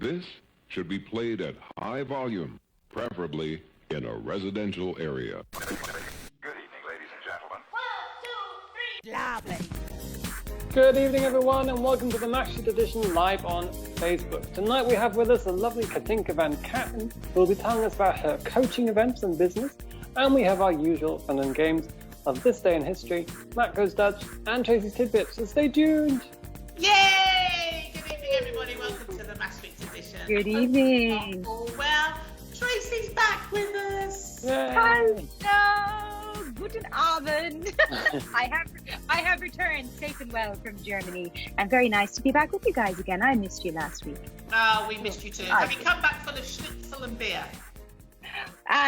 This should be played at high volume, preferably in a residential area. Good evening, ladies and gentlemen. 1, 2, 3, lovely. Good evening, everyone, and welcome to the Maastricht edition live on Facebook. Tonight we have with us the lovely Katinka Vancam, who will be telling us about her coaching events and business, and we have our usual fun and games of This Day in History, Matt Goes Dutch, and Tracey's Tidbits, so stay tuned! Yay! Good evening, everybody. Welcome to the Maastricht edition. Good evening. Oh, well, Tracey's back with us. Yay. Hello, guten Abend. I have returned safe and well from Germany, and very nice to be back with you guys again. I missed you last week. Oh, we missed you too. Have you come back full of schnitzel and beer?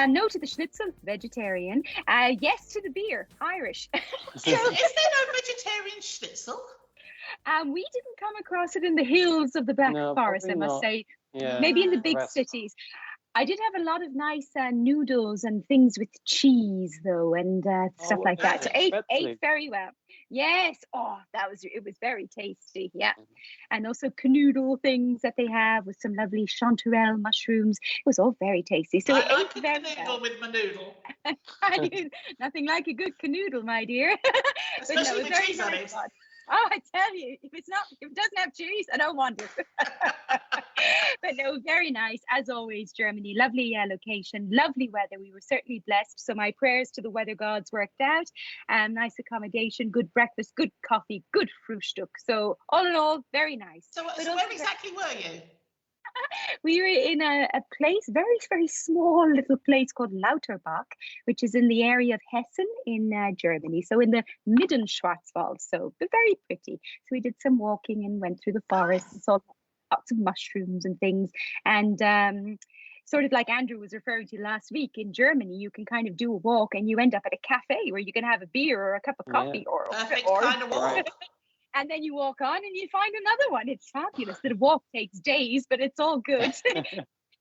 No to the schnitzel, vegetarian. Yes to the beer, Irish. Is there no vegetarian schnitzel? We didn't come across it in the hills of the Black Forest, I must say. Yeah, maybe in the big cities. I did have a lot of nice noodles and things with cheese, though, and stuff like that. So ate very well. Yes. Oh, it was very tasty. Yeah. And also canoodle things that they have with some lovely chanterelle mushrooms. It was all very tasty. So I it like ate a very canoodle well. with my noodle. Nothing like a good canoodle, my dear. Especially with cheese on it. Oh, I tell you, if it doesn't have cheese, I don't want it. But no, very nice. As always, Germany, lovely location, lovely weather. We were certainly blessed. So my prayers to the weather gods worked out. Nice accommodation, good breakfast, good coffee, good Frühstück. So all in all, very nice. So where exactly were you? We were in a place, very, very small little place called Lauterbach, which is in the area of Hessen in Germany. So in the Midden Schwarzwald, so very pretty. So we did some walking and went through the forest and saw lots of mushrooms and things. And sort of like Andrew was referring to last week, in Germany, you can kind of do a walk and you end up at a cafe where you can have a beer or a cup of coffee or kind of walk. And then you walk on and you find another one. It's fabulous. The walk takes days, but it's all good.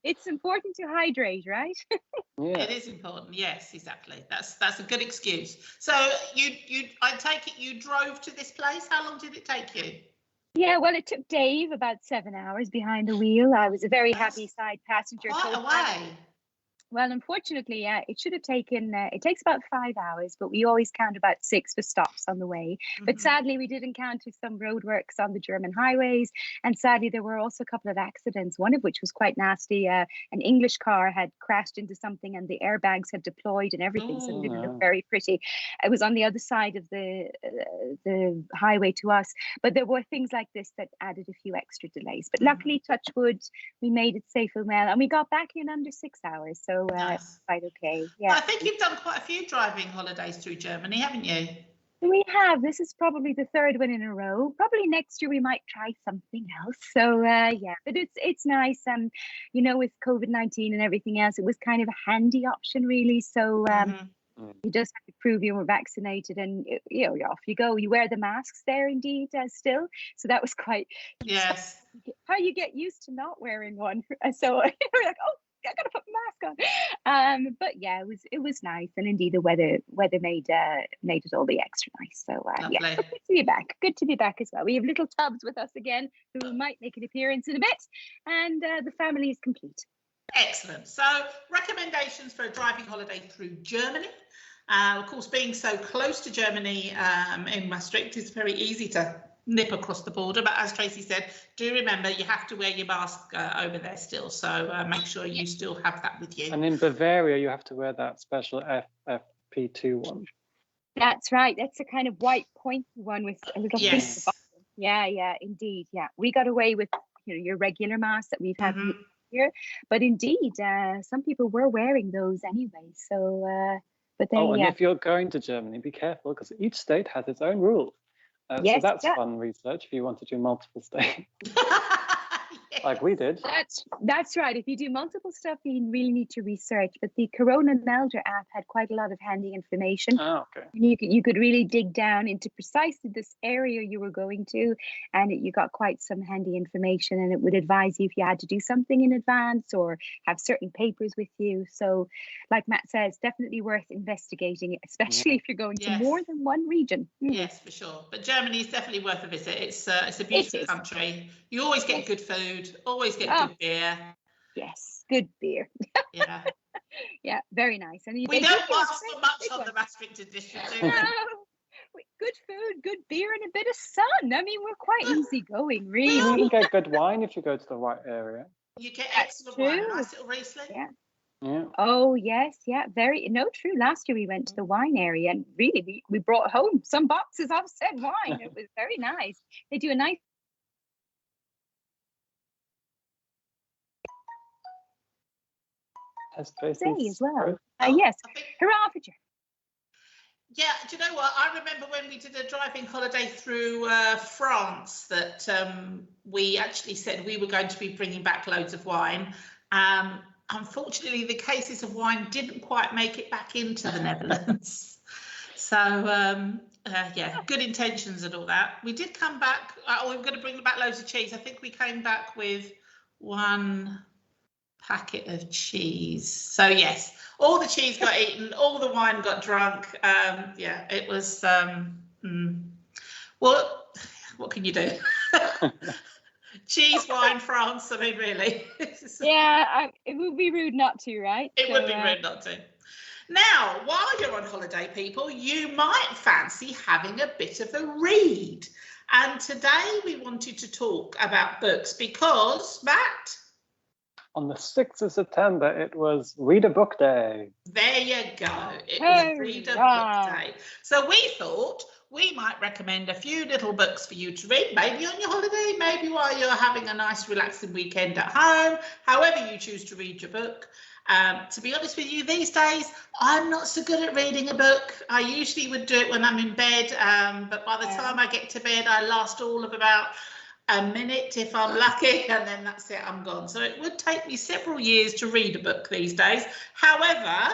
It's important to hydrate, right? Yeah. It is important. Yes, exactly. That's a good excuse. So I take it you drove to this place. How long did it take you? Yeah, well, it took Dave about 7 hours behind the wheel. I was a very happy side passenger. Quite a way. Well, unfortunately, it should have taken, it takes about 5 hours, but we always count about 6 for stops on the way. But sadly, we did encounter some roadworks on the German highways. And sadly, there were also a couple of accidents, one of which was quite nasty. An English car had crashed into something and the airbags had deployed and everything. So it didn't look very pretty. It was on the other side of the highway to us. But there were things like this that added a few extra delays. But luckily, touch wood, we made it safe and well. And we got back in under 6 hours. So nice. Quite okay. Yeah. I think you've done quite a few driving holidays through Germany, haven't you? We have. This is probably the third one in a row. Probably next year we might try something else. So yeah, but it's nice. With COVID-19 and everything else, it was kind of a handy option, really. So you just have to prove you were vaccinated, and off you go. You wear the masks there, indeed, still. So that was quite. Yes. How you get used to not wearing one. So we're like, oh, I gotta put my mask on. But yeah, it was nice, and indeed the weather made it all the extra nice. So yeah, good to be back. Good to be back as well. We have little Tubbs with us again, who might make an appearance in a bit, and the family is complete. Excellent. So recommendations for a driving holiday through Germany. Of course, being so close to Germany in Maastricht, it's very easy to nip across the border, but as Tracey said, do remember you have to wear your mask over there still, so make sure you still have that with you. And in Bavaria you have to wear that special FFP2 one. That's right, that's a kind of white pointy one with a little thing at the bottom. Yeah, indeed. Yeah, we got away with your regular mask that we've had here, but indeed some people were wearing those anyway, so but then and if you're going to Germany, be careful, because each state has its own rules. So that's fun research if you want to do multiple states. Like we did. That's right. If you do multiple stuff, you really need to research. But the Corona Melder app had quite a lot of handy information. Oh, okay. And you could really dig down into precisely this area you were going to, and you got quite some handy information. And it would advise you if you had to do something in advance or have certain papers with you. So, like Matt says, definitely worth investigating, especially if you're going to more than one region. Yes, for sure. But Germany is definitely worth a visit. It's a beautiful country. You always get good food. food, always get good beer. Yes, good beer. Yeah. Yeah, very nice. And We don't ask for much on the Maastricht edition, do we? Good food, good beer, and a bit of sun. I mean, we're quite easygoing, You really. even get good wine if you go to the right area. You get excellent wine, a nice little Riesling. Yeah. Yeah. Oh yes, yeah, true. Last year we went to the wine area, and really we brought home some boxes of said wine. It was very nice. They do a nice. Has Say Tracey as well. Oh, Yes, I think- hurrah for Germany. Yeah, do you know what? I remember when we did a driving holiday through France that we actually said we were going to be bringing back loads of wine. Unfortunately, the cases of wine didn't quite make it back into the Netherlands. So, yeah, good intentions and all that. We did come back. We were going to bring back loads of cheese. I think we came back with 1 packet of cheese. So yes, all the cheese got eaten, all the wine got drunk. Yeah, it was. Well, what can you do? Cheese, wine, France. I mean, really. Yeah, it would be rude not to, right? It would be rude not to. Now, while you're on holiday, people, you might fancy having a bit of a read. And today we wanted to talk about books because, Matt, on the 6th of September, it was Read a Book Day. there you go. It was Read a Book Day. So we thought we might recommend a few little books for you to read, maybe on your holiday, maybe while you're having a nice relaxing weekend at home, however you choose to read your book. To be honest with you, these days, I'm not so good at reading a book. I usually would do it when I'm in bed, but by the time I get to bed, I last all of about a minute if I'm lucky, and then that's it, I'm gone. So it would take me several years to read a book these days. However,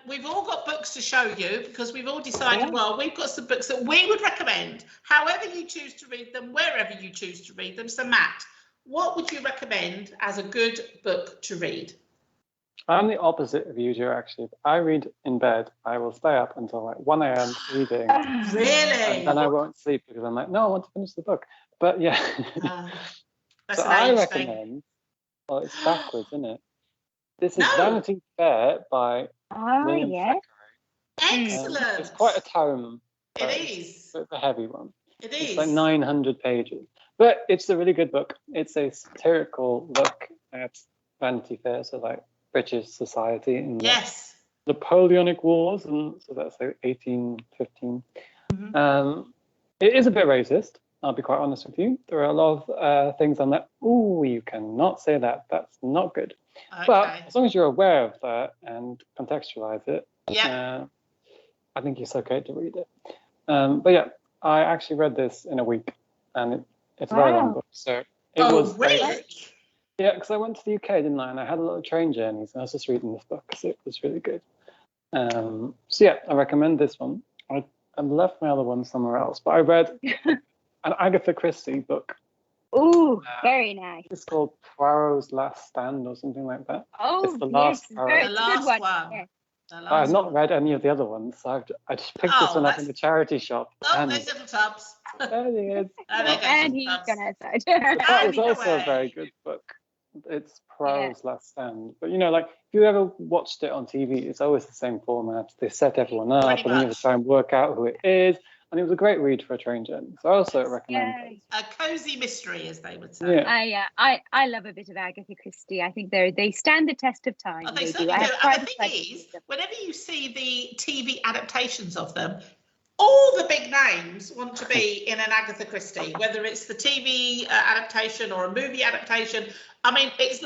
we've all got books to show you because we've all decided, well, we've got some books that we would recommend, however you choose to read them, wherever you choose to read them. So Matt, what would you recommend as a good book to read? I'm the opposite of you, Joe, actually. If I read in bed, I will stay up until like 1 a.m. reading. Really? And I won't sleep because I'm like, no, I want to finish the book. But yeah. That's So an I age recommend, thing. well, it's backwards, isn't it? This is No. Vanity Fair by William yes. Thackeray. Excellent. It's quite a tome. It is. It's a heavy one. It It's is. like 900 pages. But it's a really good book. It's a satirical look at Vanity Fair, so like British society in the Yes. Napoleonic Wars, and so that's like 1815. Mhm. It is a bit racist, I'll be quite honest with you. There are a lot of things I'm like, ooh, you cannot say that. That's not good. Okay. But as long as you're aware of that and contextualize it, Yeah. I think it's okay to read it. But yeah, I actually read this in a week, and it's a very long book. So it was very really? good. Yeah, because I went to the UK, didn't I? And I had a lot of train journeys, and I was just reading this book because it was really good. So yeah, I recommend this one. I left my other one somewhere else, but I read an Agatha Christie book. Ooh, very nice. It's called Poirot's Last Stand or something like that. Oh, It's the last yes, Poirot. The it's a good last one. one. Yeah. I have not read any of the other ones, so I just picked this one up in the charity shop. Oh, and there's little tubs. there it is. Oh, there goes And little he's tubs. gone outside. That is Either also way. a very good book. It's Poirot's Last Stand. But you know, like if you ever watched it on TV, it's always the same format. They set everyone up, Pretty and then you have much. to try and work out who it is. And it was a great read for a train journey. So I also recommend A cozy mystery, as they would say. Yeah. I love a bit of Agatha Christie. I think they stand the test of time. Oh, they do. certainly I do. have And quite the a thing pleasure is, with them. whenever you see the TV adaptations of them, all the big names want to be in an Agatha Christie, whether it's the TV adaptation or a movie adaptation. I mean, it's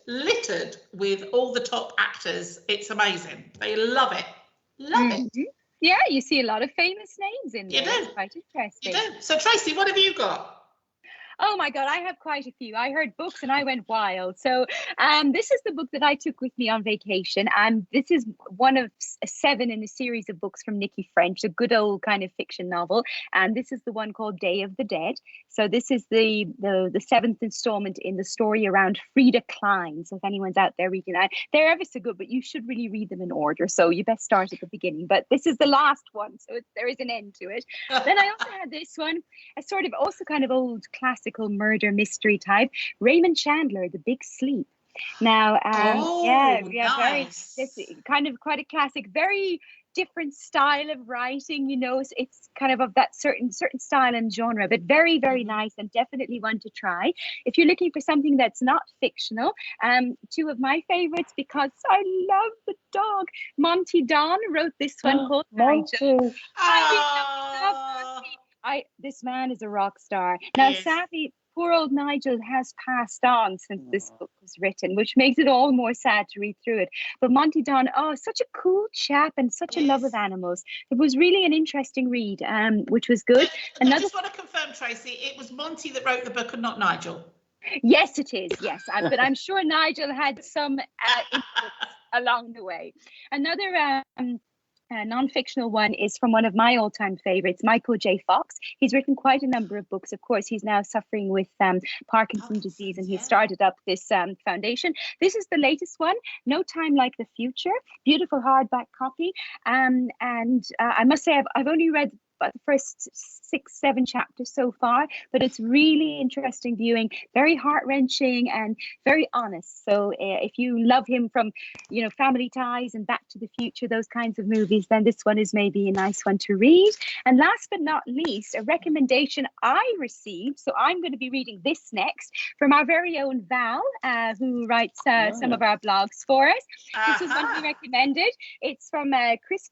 littered with all the top actors. It's amazing. They love it. Love it. Mhm. Yeah, you see a lot of famous names in You there. do. It's quite You interesting. do. So, Tracey, what have you got? Oh my God, I have quite a few. I heard books and I went wild. So this is the book that I took with me on vacation. And this is one of 7 in a series of books from Nikki French, a good old kind of fiction novel. And this is the one called Day of the Dead. So this is the 7th installment in the story around Frida Klein. So if anyone's out there reading that, they're ever so good, but you should really read them in order. So you best start at the beginning. But this is the last one. So there is an end to it. Then I also had this one, a sort of also kind of old classic classical murder mystery type, Raymond Chandler, The Big Sleep. Now, very nice. this kind of quite a classic, very different style of writing. It's kind of that certain style and genre, but very, very nice, and definitely one to try if you're looking for something that's not fictional. Two of my favorites, because I love the dog. Monty Don wrote this one called Nigel. This man is a rock star. Now, sadly, poor old Nigel has passed on since this book was written, which makes it all more sad to read through it. But Monty Don, such a cool chap and such a love of animals. It was really an interesting read, which was good. I just want to confirm, Tracy, it was Monty that wrote the book and not Nigel. Yes, it is. Yes, but I'm sure Nigel had some input along the way. Another non-fictional one is from one of my all-time favorites, Michael J. Fox. He's written quite a number of books. Of course, he's now suffering with Parkinson's disease, and he started up this foundation. This is the latest one, No Time Like the Future. Beautiful hardback copy. And I must say, I've only read the first 6-7 chapters so far, but it's really interesting viewing, very heart-wrenching and very honest. So if you love him from Family Ties and Back to the Future, those kinds of movies, then this one is maybe a nice one to read. And last but not least, a recommendation I received, so I'm going to be reading this next, from our very own Val, who writes some of our blogs for us. This is one he recommended. It's from Chris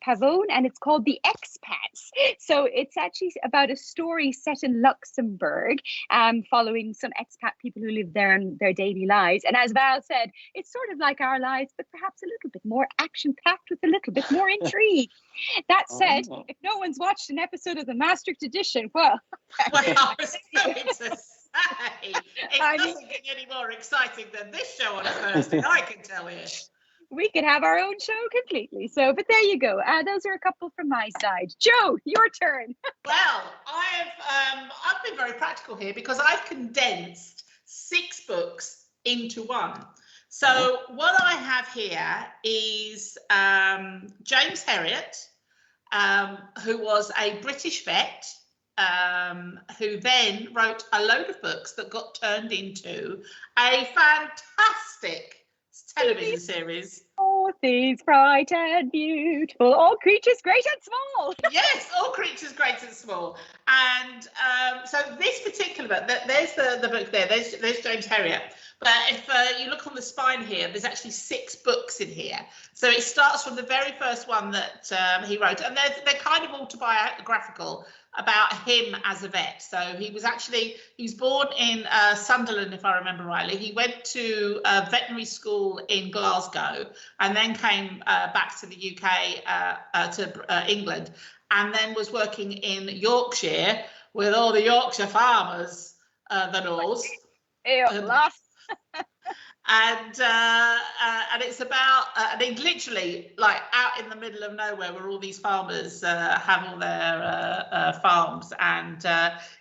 Pavone, and it's called The Expats. So it's actually about a story set in Luxembourg, following some expat people who live there and their daily lives. And as Val said, it's sort of like our lives, but perhaps a little bit more action-packed with a little bit more intrigue. That said, if no one's watched an episode of the Maastricht edition, well, I was going to say, it doesn't get any more exciting than this show on a Thursday, I can tell you. We could have our own show completely. So, but there you go. Those are a couple from my side. Joe, your turn. Well, I've been very practical here because I've condensed 6 books into one. So what I have here is James Herriot, who was a British vet, who then wrote a load of books that got turned into a fantastic television series. All things bright and beautiful, all creatures great and small. Yes, all creatures great and small. And so this particular book, there's the book there, there's James Herriot. But if you look on the spine here, there's actually 6 books in here. So it starts from the very first one that he wrote, and they're kind of autobiographical about him as a vet. So he was born in Sunderland, if I remember rightly. He went to veterinary school in Glasgow and then came back to the UK, to England, and then was working in Yorkshire with all the Yorkshire farmers, the Norse. And it's about I think literally like out in the middle of nowhere where all these farmers have all their farms, and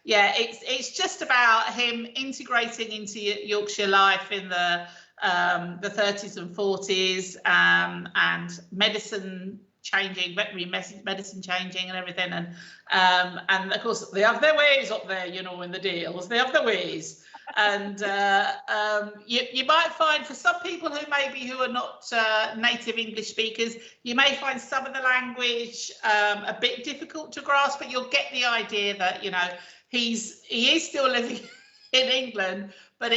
it's just about him integrating into Yorkshire life in the 30s and 40s, and medicine changing, veterinary medicine changing and everything, and of course they have their ways up there, in the deals, they have their ways. And you might find, for some people who are not native English speakers, you may find some of the language a bit difficult to grasp, but you'll get the idea that he is still living in England, but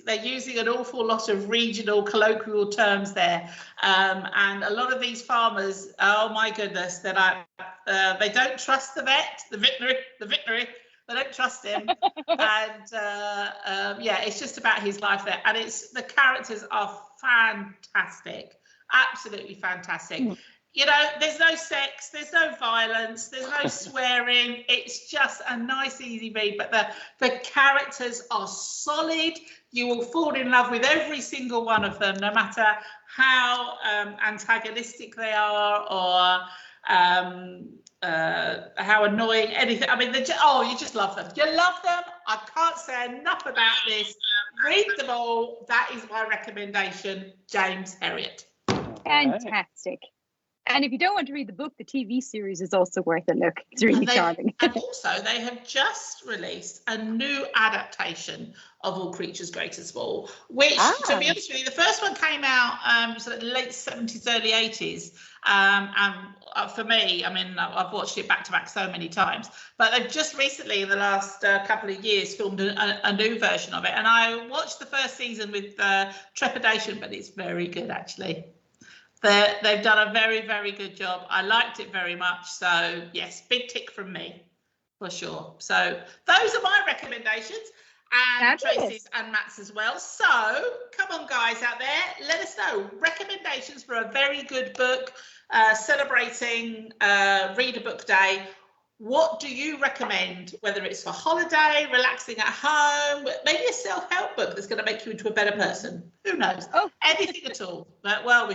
they're using an awful lot of regional colloquial terms there, and a lot of these farmers, oh my goodness, they don't trust the veterinary. They don't trust him, and it's just about his life there. And the characters are fantastic, absolutely fantastic. There's no sex, there's no violence, there's no swearing. It's just a nice, easy read. But the characters are solid. You will fall in love with every single one of them, no matter how antagonistic they are or how annoying anything. I mean, you just love them. You love them. I can't say enough about this. Read them all. That is my recommendation, James Herriot. Fantastic. And if you don't want to read the book, the TV series is also worth a look. It's really charming. And also, they have just released a new adaptation of All Creatures Great and Small, which, to be honest with you, the first one came out sort of late 70s, early 80s. And for me, I mean, I've watched it back to back so many times, but they've just recently, in the last couple of years, filmed a new version of it. And I watched the first season with trepidation, but it's very good, actually. They've done a very, very good job. I liked it very much. So, yes, big tick from me, for sure. So those are my recommendations, and Tracey's and Matt's as well. So come on, guys out there, let us know recommendations for a very good book, celebrating Read a Book Day. What do you recommend, whether it's for holiday, relaxing at home, maybe a self-help book that's going to make you into a better person? Who knows? Oh, anything at all. But, well,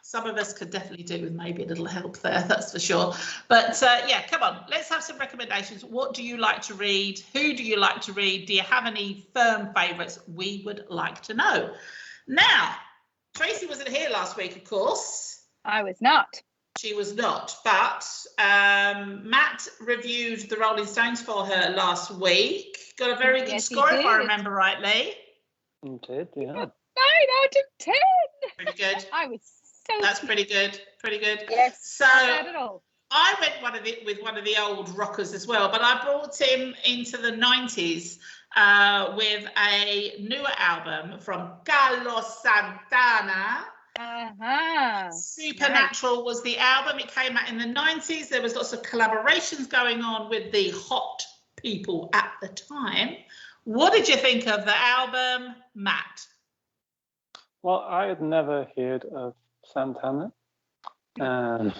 some of us could definitely do with maybe a little help there, that's for sure. But yeah, come on, let's have some recommendations. What do you like to read? Who do you like to read? Do you have any firm favourites? We would like to know. Now, Tracey wasn't here last week, of course. I was not. She was not, but Matt reviewed the Rolling Stones for her last week. Got a very good score, if I remember rightly. You did, yeah. 9 out of 10. Pretty good. I was so. That's pretty good. Pretty good. Yes. So not at all. I went with one of the old rockers as well, but I brought him into the 90s with a newer album from Carlos Santana. Supernatural was the album. It came out in the 90s. There was lots of collaborations going on with the hot people at the time. What did you think of the album, Matt? Well, I had never heard of Santana, but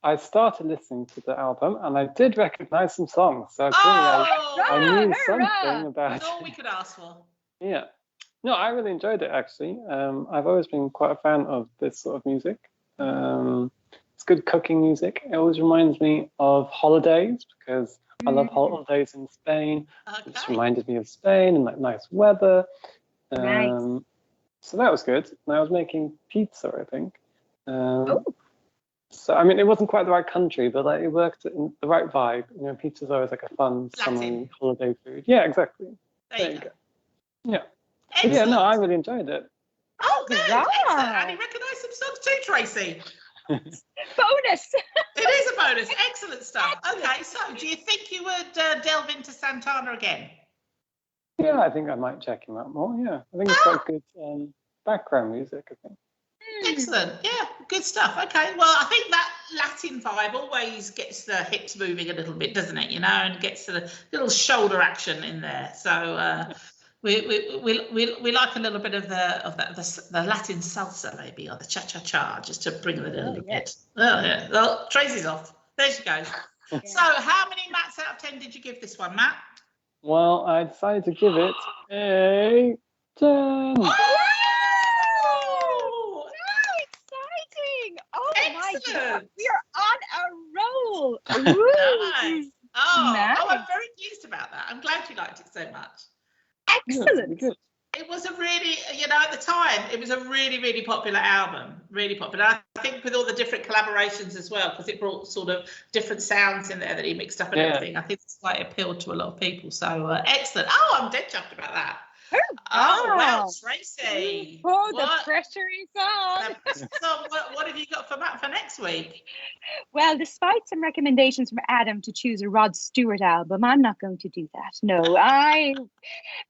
I started listening to the album and I did recognise some songs. So I knew something about it. That's all we could ask for. Yeah. No, I really enjoyed it, actually. I've always been quite a fan of this sort of music. It's good cooking music. It always reminds me of holidays because I love holidays in Spain. Okay. It's reminded me of Spain and like nice weather. Nice. So that was good. And I was making pizza, I think. So, I mean, it wasn't quite the right country, but like it worked in the right vibe. You know, pizza's always like a fun summer holiday food. Yeah, exactly. There you go. Yeah. Excellent. Yeah, no, I really enjoyed it. Oh, good. Excellent. And you recognise some songs too, Tracey. Bonus. It is a bonus. Excellent stuff. Okay, so do you think you would delve into Santana again? Yeah, I think I might check him out more. Yeah, I think it's quite good background music, I think. Excellent. Yeah, good stuff. Okay, well, I think that Latin vibe always gets the hips moving a little bit, doesn't it? You know, and gets the little shoulder action in there. So we like a little bit of the Latin salsa maybe, or the cha-cha-cha, just to bring it a little bit. Oh, yeah. Well, Tracey's off. There she goes. So how many Matts out of 10 did you give this one, Matt? Well, I decided to give it a 10. My God. We are on a roll. Nice. Nice. I'm very pleased about that. I'm glad you liked it so much. Excellent. Yeah, it was a really, at the time, it was a really, really popular album. Really popular. I think with all the different collaborations as well, because it brought sort of different sounds in there that he mixed up and everything. I think it's quite appealed to a lot of people. So excellent. Oh, I'm dead chuffed about that. Oh, well, Tracey. Oh, the pressure is on. So what have you got for Matt for next week? Well, despite some recommendations from Adam to choose a Rod Stewart album, I'm not going to do that. No,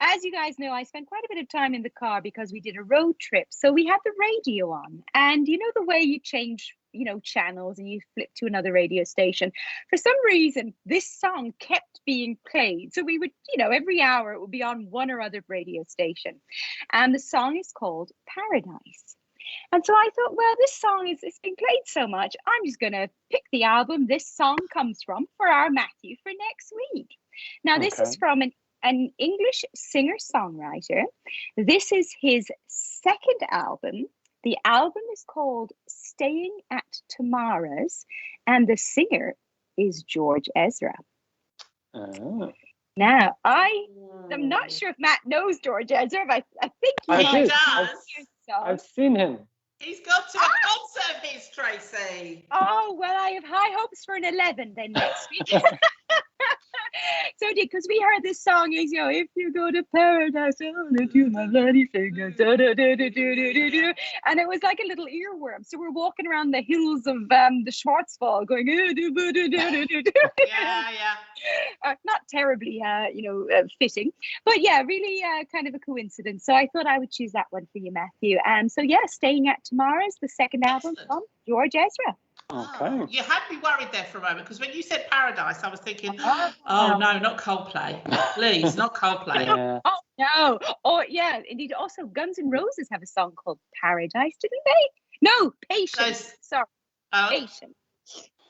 as you guys know, I spent quite a bit of time in the car because we did a road trip. So we had the radio on. And you know the way you change channels and you flip to another radio station. For some reason, this song kept being played. So we would, every hour it would be on one or other radio station. And the song is called Paradise. And so I thought, well, this song it's been played so much, I'm just going to pick the album this song comes from for our Matthew for next week. Now, this is from an English singer-songwriter. This is his second album. The album is called Staying at Tamara's, and the singer is George Ezra. Oh. Now, I'm not sure if Matt knows George Ezra, but I think he does. I've seen him. He's got to a concert of his, Tracey. Oh, well, I have high hopes for an 11 then next week. So, because we heard this song is, if you go to paradise, only to my bloody fingers, and it was like a little earworm. So we're walking around the hills of the Schwarzwald going, not terribly, fitting, but yeah, really kind of a coincidence. So I thought I would choose that one for you, Matthew. So yeah, Staying at Tomorrow's the second album from George Ezra. Okay. You had me worried there for a moment because when you said Paradise, I was thinking, oh no, not Coldplay. Please, not Coldplay. Yeah. Oh no. Oh yeah, indeed. Also, Guns N' Roses have a song called Paradise, didn't they? No, Patience. Sorry, Patience.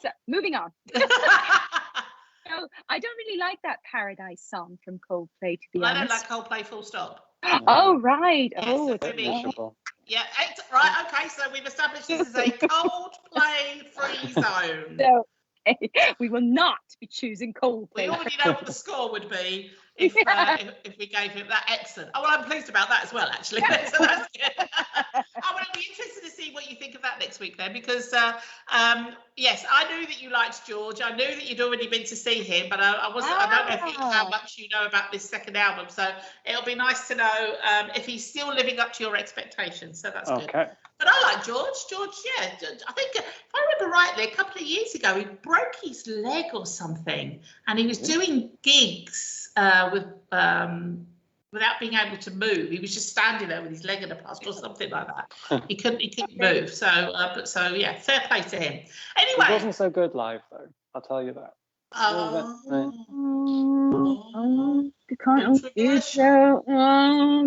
So moving on. No, I don't really like that Paradise song from Coldplay, to be honest. I don't like Coldplay, full stop. Oh right. Yes, Oh, it's really miserable. Yeah, right, okay, so we've established this is a Coldplay-free zone. no. We will not be choosing Coldplay. We already know what the score would be if we gave him that. Excellent. Oh, well, I'm pleased about that as well, actually. So that's good. I'll be interested to see what you think of that next week then, because yes, I knew that you liked George. I knew that you'd already been to see him, but I don't know how much you know about this second album. So it'll be nice to know if he's still living up to your expectations. So that's good. But I like George. George, yeah. I think, if I remember rightly, a couple of years ago, he broke his leg or something, and he was doing gigs without being able to move. He was just standing there with his leg in a plast or something like that. He couldn't move. So, yeah, fair play to him. Anyway, It wasn't so good live, though. I'll tell you that.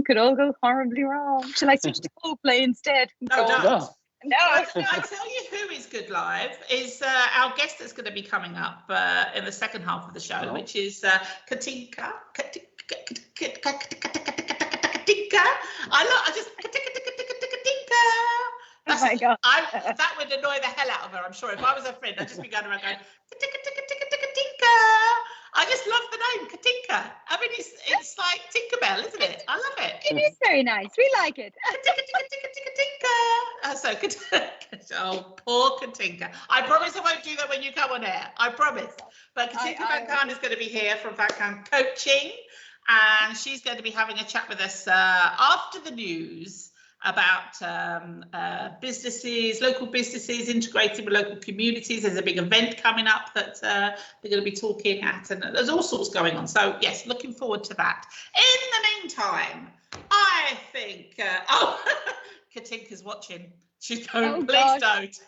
Could all go horribly wrong. Shall I switch to Coldplay instead? No. No. I tell you who is good live is our guest that's going to be coming up in the second half of the show, which is Katinka. I just Katinka. Oh my God. That would annoy the hell out of her, I'm sure. If I was her friend, I'd just be going around going, Katinka. I just love the name, Katinka. I mean, it's like Tinkerbell, isn't it? I love it. It is very nice. We like it. Oh, poor Katinka. I promise I won't do that when you come on air. I promise. But Katinka Vancam is going to be here from Vancam Coaching, and she's going to be having a chat with us after the news about local businesses integrating with local communities. There's a big event coming up that they're going to be talking at, and there's all sorts going on. So yes, looking forward to that. In the meantime, I think Katinka's watching. She's going, please don't.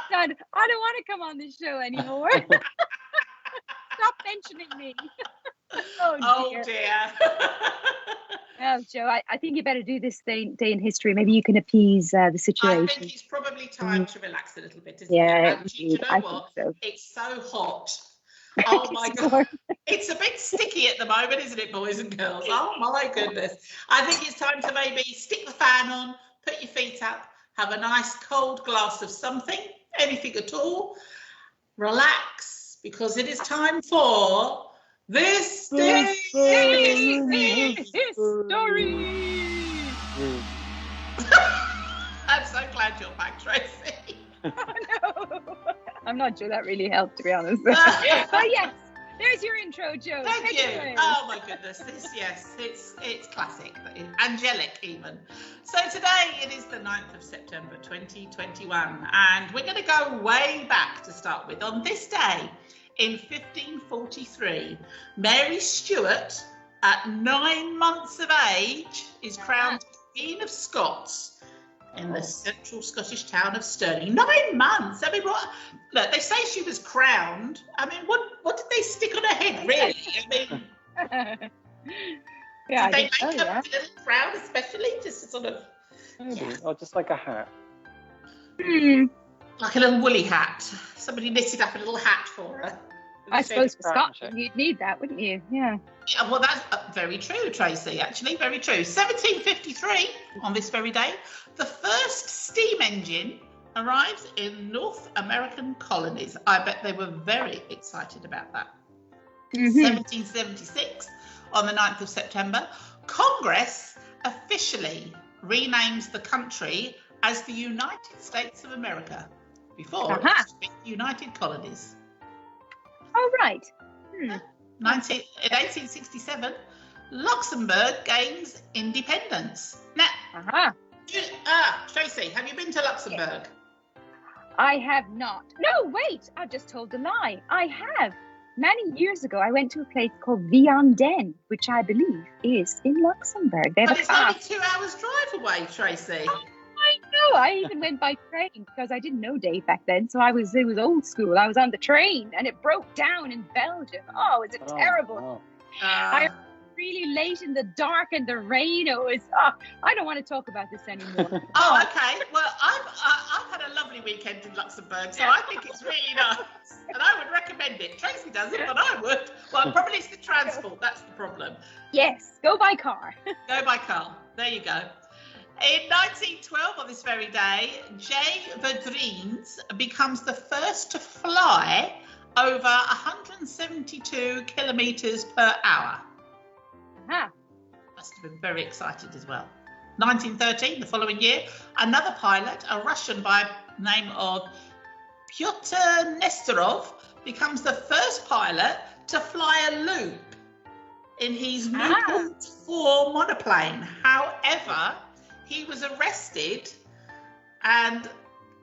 Dad, I don't want to come on this show anymore. Stop mentioning me. Oh dear. Oh, Joe, I think you better do this day in history. Maybe you can appease the situation. I think it's probably time to relax a little bit, isn't it? And do you know what? So. It's so hot. Oh my God. It's a bit sticky at the moment, isn't it, boys and girls? Oh my goodness. I think it's time to maybe stick the fan on, put your feet up, have a nice cold glass of something, anything at all. Relax, because it is time for This Day's History. I'm so glad you're back, Tracey. Oh, no. I'm not sure that really helped, to be honest. But yes, there's your intro, Joe. Thank you. Oh my goodness, it's classic, angelic even. So today it is the 9th of September 2021, and we're going to go way back to start with. On this day in 1543, Mary Stuart, at 9 months of age, is crowned Queen of Scots in the central Scottish town of Stirling. 9 months. I mean, what? Look, they say she was crowned. I mean, what did they stick on her head, really? I mean, yeah, did they make her a little crown, especially just sort of, or just like a hat, like a little woolly hat. Somebody knitted up a little hat for her. I suppose for Scotland, you'd need that, wouldn't you? Yeah. Well, that's very true, Tracey, actually, very true. 1753, on this very day, the first steam engine arrives in North American colonies. I bet they were very excited about that. 1776, on the 9th of September, Congress officially renames the country as the United States of America. Before it used to be United Colonies. Oh, right. In 1867, Luxembourg gains independence. Now, Tracey, have you been to Luxembourg? I have not. No, wait, I just told a lie. I have. Many years ago, I went to a place called Vianden, which I believe is in Luxembourg. But it's only 2 hours drive away, Tracey. I know. I even went by train because I didn't know Dave back then. So it was old school. I was on the train and it broke down in Belgium. Oh, was it terrible? Wow. I was really late in the dark and the rain. It was. I don't want to talk about this anymore. Okay. Well, I've had a lovely weekend in Luxembourg, so I think it's really nice, and I would recommend it. Tracey doesn't, but I would. Well, probably it's the transport. That's the problem. Yes, go by car. Go by car. There you go. In 1912, on this very day, J. Verdrines becomes the first to fly over 172 kilometres per hour. Must have been very excited as well. 1913, the following year, another pilot, a Russian by the name of Pyotr Nesterov, becomes the first pilot to fly a loop in his Newport 4 monoplane. However, he was arrested and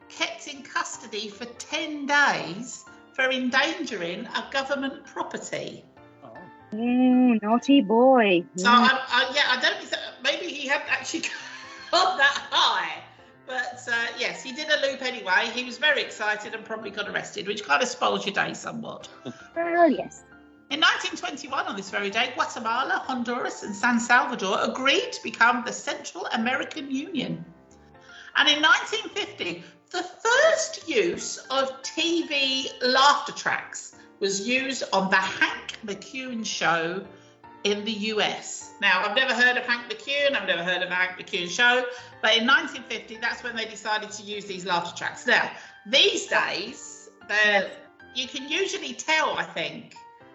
kept in custody for 10 days for endangering a government property. Naughty boy. So, I don't think maybe he hadn't actually got that high. But yes, he did a loop anyway. He was very excited and probably got arrested, which kind of spoils your day somewhat. Well, yes. In 1921, on this very day, Guatemala, Honduras and San Salvador agreed to become the Central American Union. And in 1950, the first use of TV laughter tracks was used on the Hank McCune show in the US. Now, I've never heard of Hank McCune, I've never heard of the Hank McCune show, but in 1950, that's when they decided to use these laughter tracks. Now, these days, you can usually tell, I think,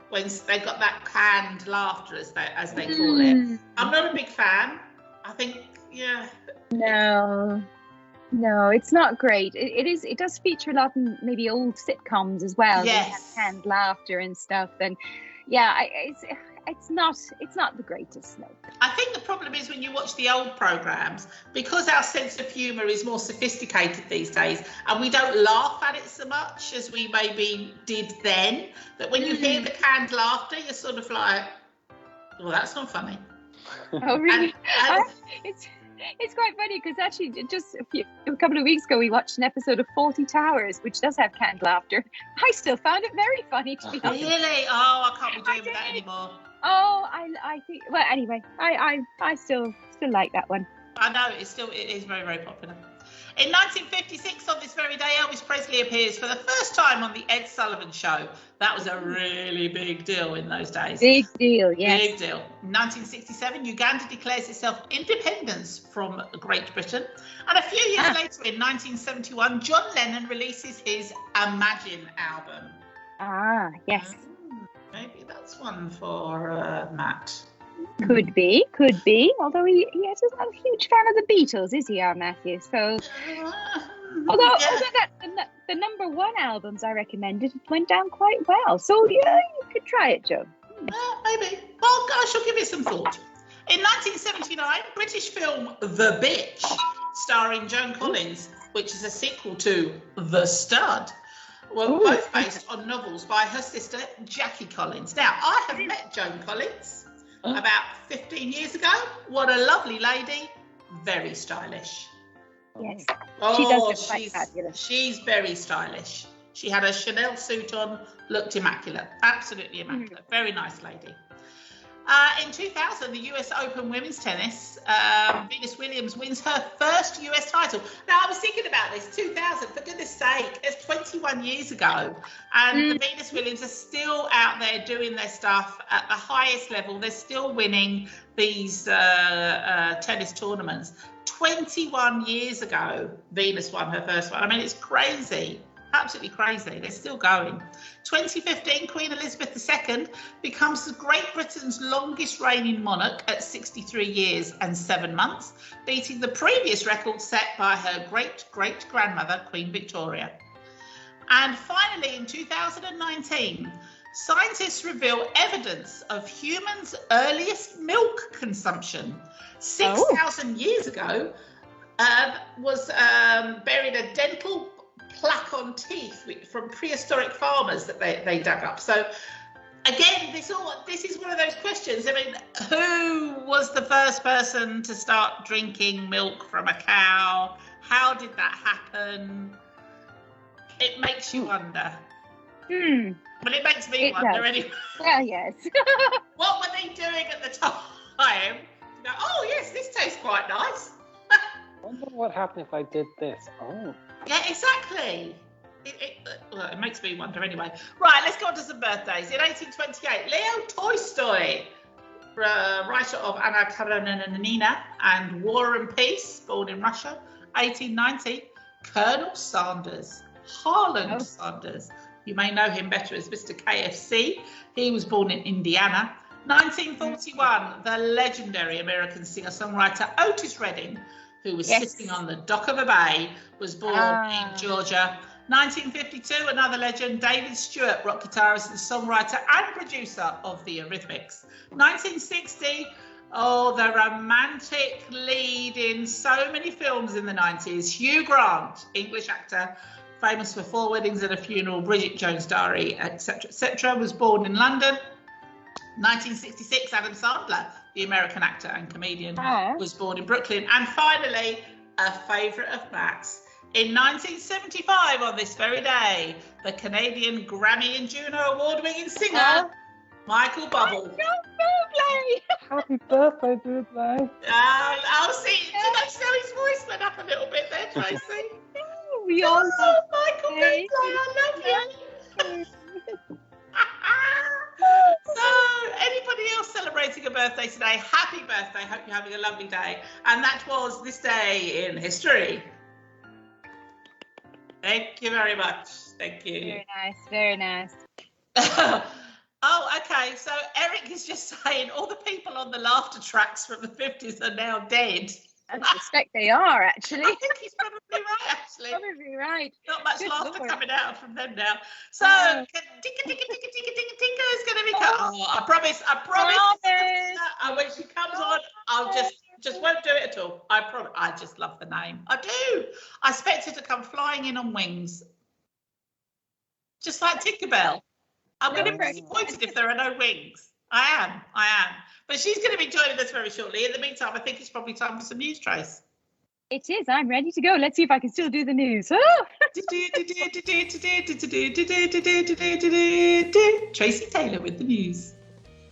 when they've got that canned laughter, as they call it. I'm not a big fan. I think, No, it's not great. It does feature a lot in maybe old sitcoms as well. Yes. They have canned laughter and stuff, and it's not the greatest. No. I think the problem is when you watch the old programmes, because our sense of humour is more sophisticated these days, and we don't laugh at it so much as we maybe did then, that when you hear the canned laughter, you're sort of like, well, that's not funny. Oh, really? It's quite funny because actually just a couple of weeks ago we watched an episode of Fawlty Towers, which does have canned laughter. I still found it very funny, to be honest. Really? Oh, I can't be doing with that anymore. Oh, I think. Well, anyway, I still like that one. I know it is very, very popular. In 1956, on this very day, Elvis Presley appears for the first time on the Ed Sullivan Show. That was a really big deal in those days. Big deal, yes. Big deal. In 1967, Uganda declares itself independence from Great Britain. And a few years later, in 1971, John Lennon releases his Imagine album. Yes. Maybe that's one for Matt. Could be. Although he is not a huge fan of the Beatles, is he, our Matthew? So, although that's the number one albums I recommended, it went down quite well. So yeah, you could try it, Joe. Maybe. Well, I shall give it some thought. In 1979, British film The Bitch, starring Joan Collins, which is a sequel to The Stud, were both based on novels by her sister Jackie Collins. Now, I have met Joan Collins about 15 years ago. What a lovely lady. Very stylish. Yes. Oh, she does look quite fabulous. She's very stylish. She had a Chanel suit on, looked immaculate. Absolutely immaculate. Very nice lady. In 2000, the US Open women's tennis, Venus Williams wins her first US title. Now, I was thinking about this, 2000, for goodness sake, it's 21 years ago. And the Venus Williams are still out there doing their stuff at the highest level. They're still winning these tennis tournaments. 21 years ago, Venus won her first one. I mean, it's crazy. Absolutely crazy. They're still going. 2015, Queen Elizabeth II becomes Great Britain's longest reigning monarch at 63 years and 7 months, beating the previous record set by her great-great-grandmother, Queen Victoria. And finally, in 2019, scientists reveal evidence of humans' earliest milk consumption. 6,000 years ago, was buried a dental plaque on teeth from prehistoric farmers that they dug up. So again, this is one of those questions. I mean, who was the first person to start drinking milk from a cow? How did that happen? It makes you wonder. Well, it makes me wonder anyway. Yes. What were they doing at the time? You know, oh yes, this tastes quite nice. I wonder what happened if I did this. Oh. Yeah, exactly. It makes me wonder anyway. Right, let's go on to some birthdays. In 1828, Leo Tolstoy, writer of Anna Karenina and War and Peace, born in Russia. 1890, Colonel Sanders, Harlan Sanders. You may know him better as Mr. KFC. He was born in Indiana. 1941, the legendary American singer-songwriter Otis Redding, who was sitting on the dock of a bay, was born in Georgia. 1952, another legend, David Stewart, rock guitarist and songwriter and producer of the Eurythmics. 1960, the romantic lead in so many films in the 90s, Hugh Grant, English actor, famous for 4 Weddings and a Funeral, Bridget Jones' Diary, etc., was born in London. 1966, Adam Sandler, the American actor and comedian, was born in Brooklyn. And finally, a favourite of Matt's, in 1975, on this very day, the Canadian Grammy and Juno award-winning singer, Michael Bublé. Happy birthday, Bublé. I'll see. Did I see his voice went up a little bit there, Tracey? We all love Michael Bublé. I love you. So, anybody else celebrating a birthday today, happy birthday. Hope you're having a lovely day. And that was This Day in History. Thank you very much. Thank you. Very nice, very nice. Oh, okay. So Eric is just saying all the people on the laughter tracks from the 50s are now dead. I suspect they are, actually. I think he's probably right, actually. Probably right. Not much Good laughter Lord. coming out from them now. So, Katinka is going to be cut. Oh, I promise. When she comes on, I'll just won't do it at all. I promise. I just love the name. I do. I expect her to come flying in on wings. Just like Tinkerbell. I'm going to be disappointed if there are no wings. I am. But she's going to be joining us very shortly. In the meantime, I think it's probably time for some news, Trace. It is. I'm ready to go. Let's see if I can still do the news. Tracey Taylor with the news.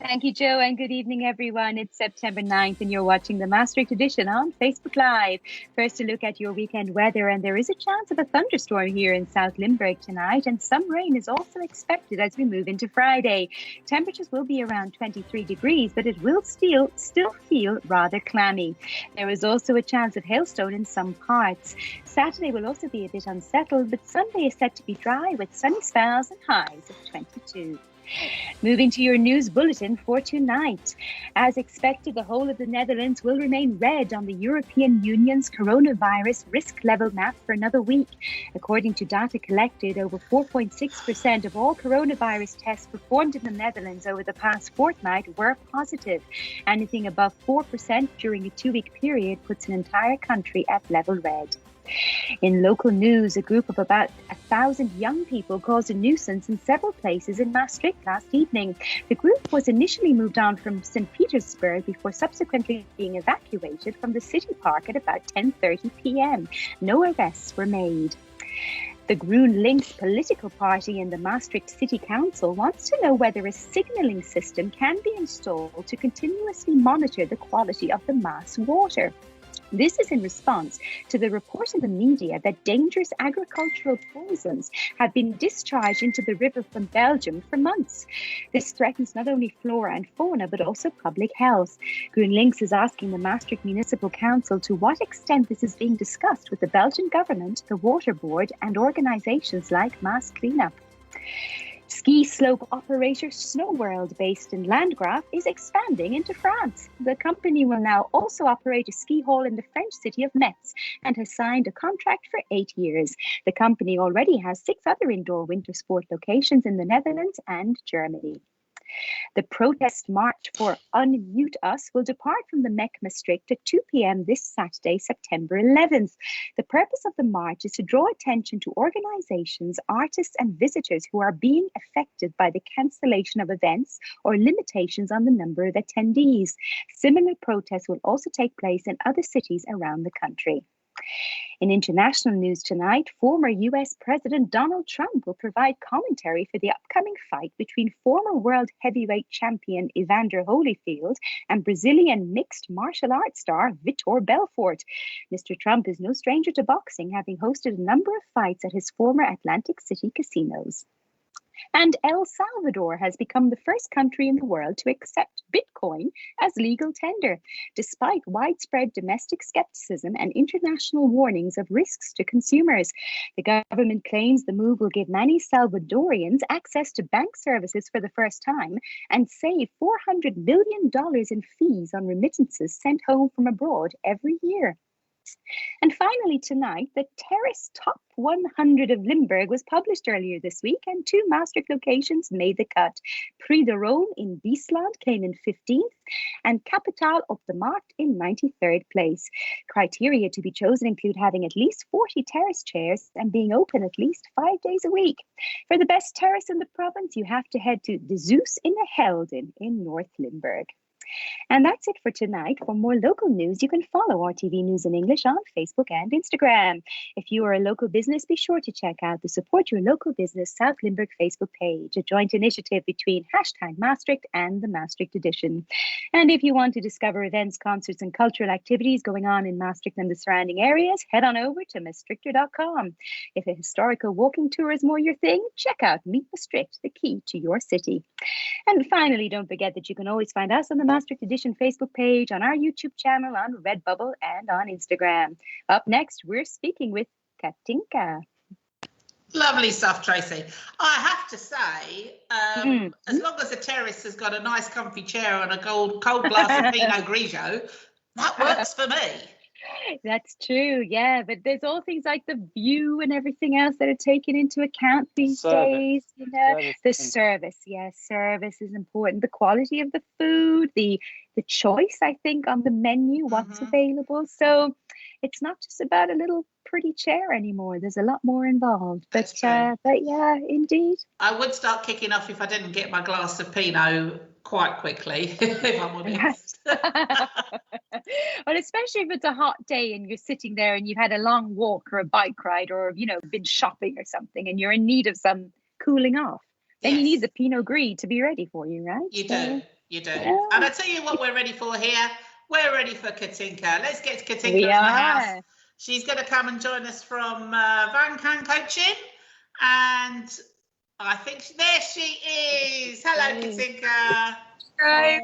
Thank you, Joe, and good evening, everyone. It's September 9th, and you're watching the Maastricht edition on Facebook Live. First, a look at your weekend weather, and there is a chance of a thunderstorm here in South Limburg tonight, and some rain is also expected as we move into Friday. Temperatures will be around 23 degrees, but it will still feel rather clammy. There is also a chance of hailstone in some parts. Saturday will also be a bit unsettled, but Sunday is set to be dry with sunny spells and highs of 22. Moving to your news bulletin for tonight. As expected, the whole of the Netherlands will remain red on the European Union's coronavirus risk level map for another week. According to data collected, over 4.6% of all coronavirus tests performed in the Netherlands over the past fortnight were positive. Anything above 4% during a 2-week period puts an entire country at level red. In local news, a group of about 1,000 young people caused a nuisance in several places in Maastricht last evening. The group was initially moved on from St. Petersburg before subsequently being evacuated from the city park at about 10:30 p.m. No arrests were made. The Groen Links political party in the Maastricht City Council wants to know whether a signalling system can be installed to continuously monitor the quality of the Maas water. This is in response to the report in the media that dangerous agricultural poisons have been discharged into the river from Belgium for months. This threatens not only flora and fauna, but also public health. GroenLinks is asking the Maastricht Municipal Council to what extent this is being discussed with the Belgian government, the Water Board, and organisations like Mass Cleanup. Ski slope operator Snow World, based in Landgraf, is expanding into France. The company will now also operate a ski hall in the French city of Metz and has signed a contract for 8 years. The company already has 6 other indoor winter sport locations in the Netherlands and Germany. The protest march for Unmute Us will depart from the MEC Maastricht at 2 p.m. this Saturday, September 11th. The purpose of the march is to draw attention to organisations, artists and visitors who are being affected by the cancellation of events or limitations on the number of attendees. Similar protests will also take place in other cities around the country. In international news tonight, former US President Donald Trump will provide commentary for the upcoming fight between former world heavyweight champion Evander Holyfield and Brazilian mixed martial arts star Vitor Belfort. Mr. Trump is no stranger to boxing, having hosted a number of fights at his former Atlantic City casinos. And El Salvador has become the first country in the world to accept Bitcoin as legal tender, despite widespread domestic skepticism and international warnings of risks to consumers. The government claims the move will give many Salvadorians access to bank services for the first time and save $400 million in fees on remittances sent home from abroad every year. And finally tonight, the Terrace Top 100 of Limburg was published earlier this week, and 2 Maastricht locations made the cut. Prix de Rome in Biesland came in 15th, and Capitaal op de Markt in 93rd place. Criteria to be chosen include having at least 40 terrace chairs and being open at least 5 days a week. For the best terrace in the province, you have to head to De Zeus in the Helden in North Limburg. And that's it for tonight. For more local news, you can follow RTV News in English on Facebook and Instagram. If you are a local business, be sure to check out the Support Your Local Business South Limburg Facebook page, a joint initiative between #Maastricht and the Maastricht Edition. And if you want to discover events, concerts and cultural activities going on in Maastricht and the surrounding areas, head on over to maastrichter.com. If a historical walking tour is more your thing, check out Meet Maastricht, the key to your city. And finally, don't forget that you can always find us on the Maastricht Edition Facebook page, on our YouTube channel, on Redbubble, and on Instagram. Up next, we're speaking with Katinka. Lovely stuff, Tracey. I have to say, as long as the terrace has got a nice comfy chair and a cold glass of Pinot Grigio, that works for me. That's true, yeah. But there's all things like the view and everything else that are taken into account these days. You know, the service, yes, service is important. The quality of the food, the choice, I think, on the menu, what's available. So it's not just about a little pretty chair anymore. There's a lot more involved. But yeah, indeed. I would start kicking off if I didn't get my glass of Pinot quite quickly, if I'm honest. Well, especially if it's a hot day and you're sitting there and you've had a long walk or a bike ride or, you know, been shopping or something and you're in need of some cooling off. Then you need the Pinot Gris to be ready for you, right? You do. Yeah. And I tell you what we're ready for here. We're ready for Katinka. Let's get Katinka in the house. She's going to come and join us from Vancam coaching. And I think there she is. Hello, Katinka. Right.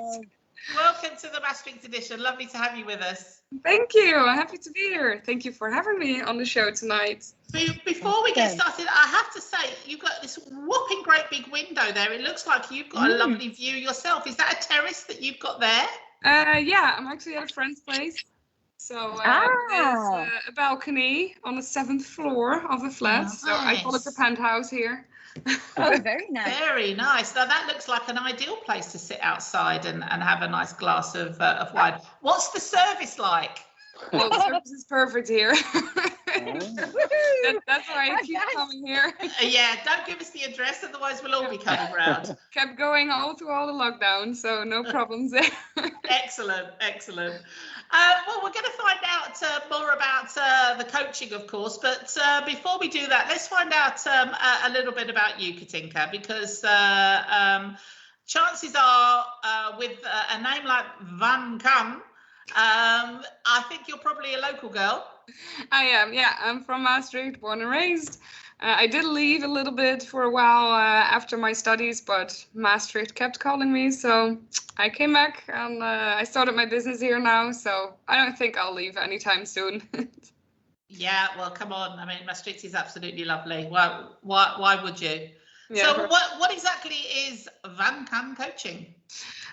Welcome to the Maastricht Edition. Lovely to have you with us. Thank you. Happy to be here. Thank you for having me on the show tonight. Before we get started, I have to say, you've got this whopping great big window there. It looks like you've got a lovely view yourself. Is that a terrace that you've got there? Yeah, I'm actually at a friend's place. So there's a balcony on the 7th floor of a flat. Nice. So I call it the penthouse here. Oh, very nice. Very nice. Now that looks like an ideal place to sit outside and have a nice glass of wine. What's the service like? Well, the service is perfect here. That's why I keep coming here. Yeah, don't give us the address, otherwise we'll all be coming round. Kept going all through all the lockdown, so no problems there. Excellent. Well, we're going to find out more about the coaching, of course, but before we do that, let's find out a little bit about you, Katinka, because chances are with a name like Vancam, I think you're probably a local girl. I am, yeah. I'm from Maastricht, born and raised. I did leave a little bit for a while after my studies, but Maastricht kept calling me, so I came back and I started my business here now, so I don't think I'll leave anytime soon. Yeah, well, come on. I mean, Maastricht is absolutely lovely. Why would you? Yeah. So what exactly is Vancam coaching?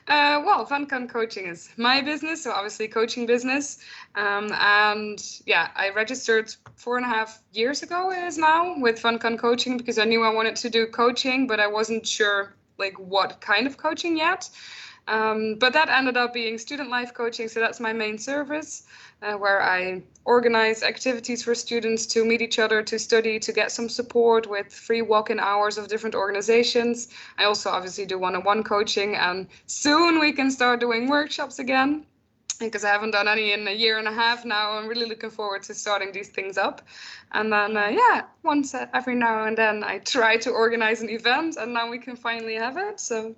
Well, Vancam coaching is my business, so obviously coaching business. And yeah, I registered 4.5 years ago it is now with Vancam coaching because I knew I wanted to do coaching, but I wasn't sure like what kind of coaching yet. But that ended up being student life coaching. So that's my main service where I organize activities for students to meet each other, to study, to get some support with free walk-in hours of different organizations. I also obviously do one-on-one coaching, and soon we can start doing workshops again because I haven't done any in 1.5 years now. I'm really looking forward to starting these things up. And then, yeah, once every now and then I try to organize an event, and now we can finally have it. So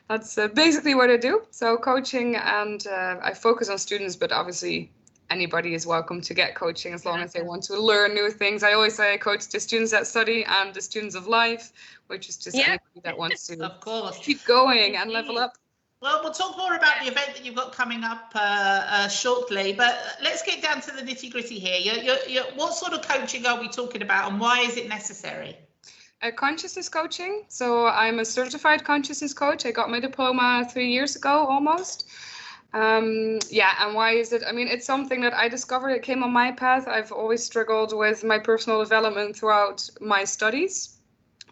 that's basically what I do. So coaching, and I focus on students, but obviously anybody is welcome to get coaching as long as they want to learn new things. I always say I coach the students that study and the students of life, which is just anybody that wants to of course keep going and level up. Well, we'll talk more about the event that you've got coming up shortly, but let's get down to the nitty-gritty here. What sort of coaching are we talking about, and why is it necessary? Consciousness coaching. So I'm a certified consciousness coach. I got my diploma 3 years ago almost. Yeah, and why is it? I mean, it's something that I discovered. It came on my path. I've always struggled with my personal development throughout my studies,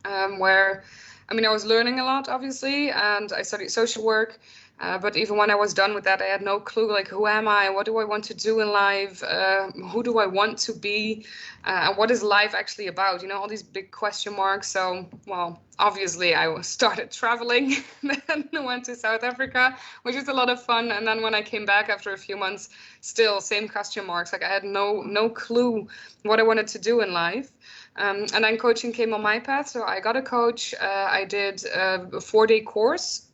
where, I mean, I was learning a lot, obviously, and I studied social work. But even when I was done with that, I had no clue, like, who am I? What do I want to do in life? Who do I want to be? And what is life actually about? You know, all these big question marks. So, well, obviously I started traveling, then I went to South Africa, which is a lot of fun. And then when I came back after a few months, still same question marks. Like I had no clue what I wanted to do in life. And then coaching came on my path. So I got a coach. I did a 4-day course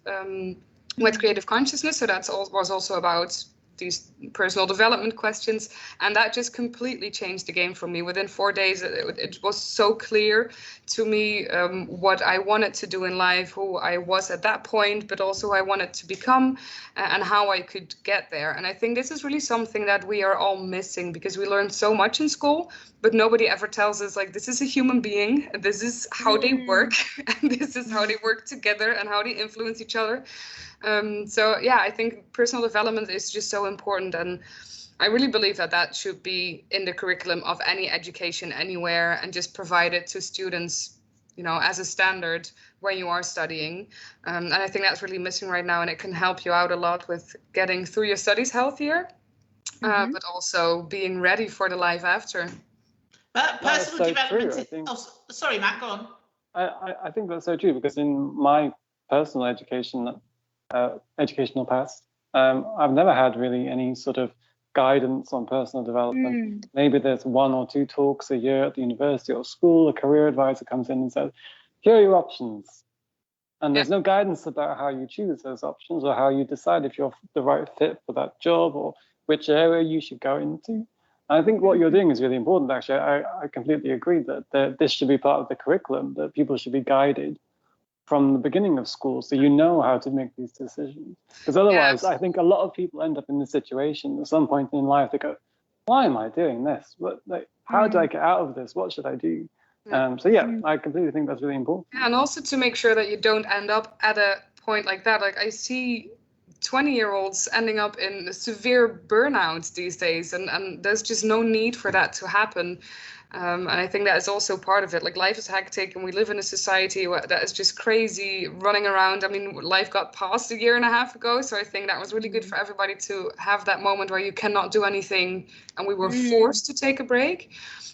with creative consciousness. So that was also about these personal development questions. And that just completely changed the game for me. Within 4 days, it was so clear to me what I wanted to do in life, who I was at that point, but also who I wanted to become and how I could get there. And I think this is really something that we are all missing because we learn so much in school, but nobody ever tells us, like, this is a human being, this is how they work, and this is how they work together and how they influence each other. So yeah, I think personal development is just so important, and I really believe that should be in the curriculum of any education anywhere and just provide it to students, you know, as a standard when you are studying. And I think that's really missing right now, and it can help you out a lot with getting through your studies healthier, but also being ready for the life after. But personal development. Sorry, Matt, go on. I think that's so true, because in my personal educational past, I've never had really any sort of guidance on personal development. Maybe there's 1 or 2 talks a year at the university or school. A career advisor comes in and says, here are your options. And there's no guidance about how you choose those options or how you decide if you're the right fit for that job or which area you should go into. I think what you're doing is really important, actually. I completely agree that this should be part of the curriculum, that people should be guided from the beginning of school, so you know how to make these decisions. Because otherwise, I think a lot of people end up in this situation at some point in life. They go, why am I doing this? How do I get out of this? What should I do? So yeah, I completely think that's really important. Yeah, and also to make sure that you don't end up at a point like that. Like I see 20-year-olds ending up in severe burnout these days, and there's just no need for that to happen. And I think that is also part of it. Like, life is hectic, and we live in a society that is just crazy, running around. I mean, life got passed 1.5 years ago, so I think that was really good for everybody to have that moment where you cannot do anything, and we were forced to take a break.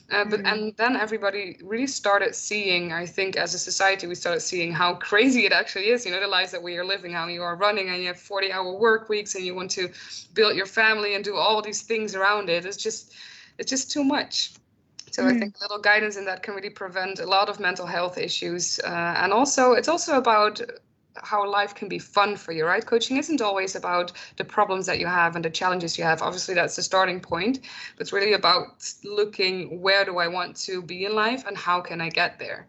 And then everybody really started seeing, I think, as a society, we started seeing how crazy it actually is. You know, the lives that we are living, how you are running, and you have 40-hour work weeks, and you want to build your family and do all these things around it. It's just too much. So I think a little guidance in that can really prevent a lot of mental health issues. And also, it's also about how life can be fun for you, right? Coaching isn't always about the problems that you have and the challenges you have. Obviously, that's the starting point, but it's really about looking, where do I want to be in life and how can I get there?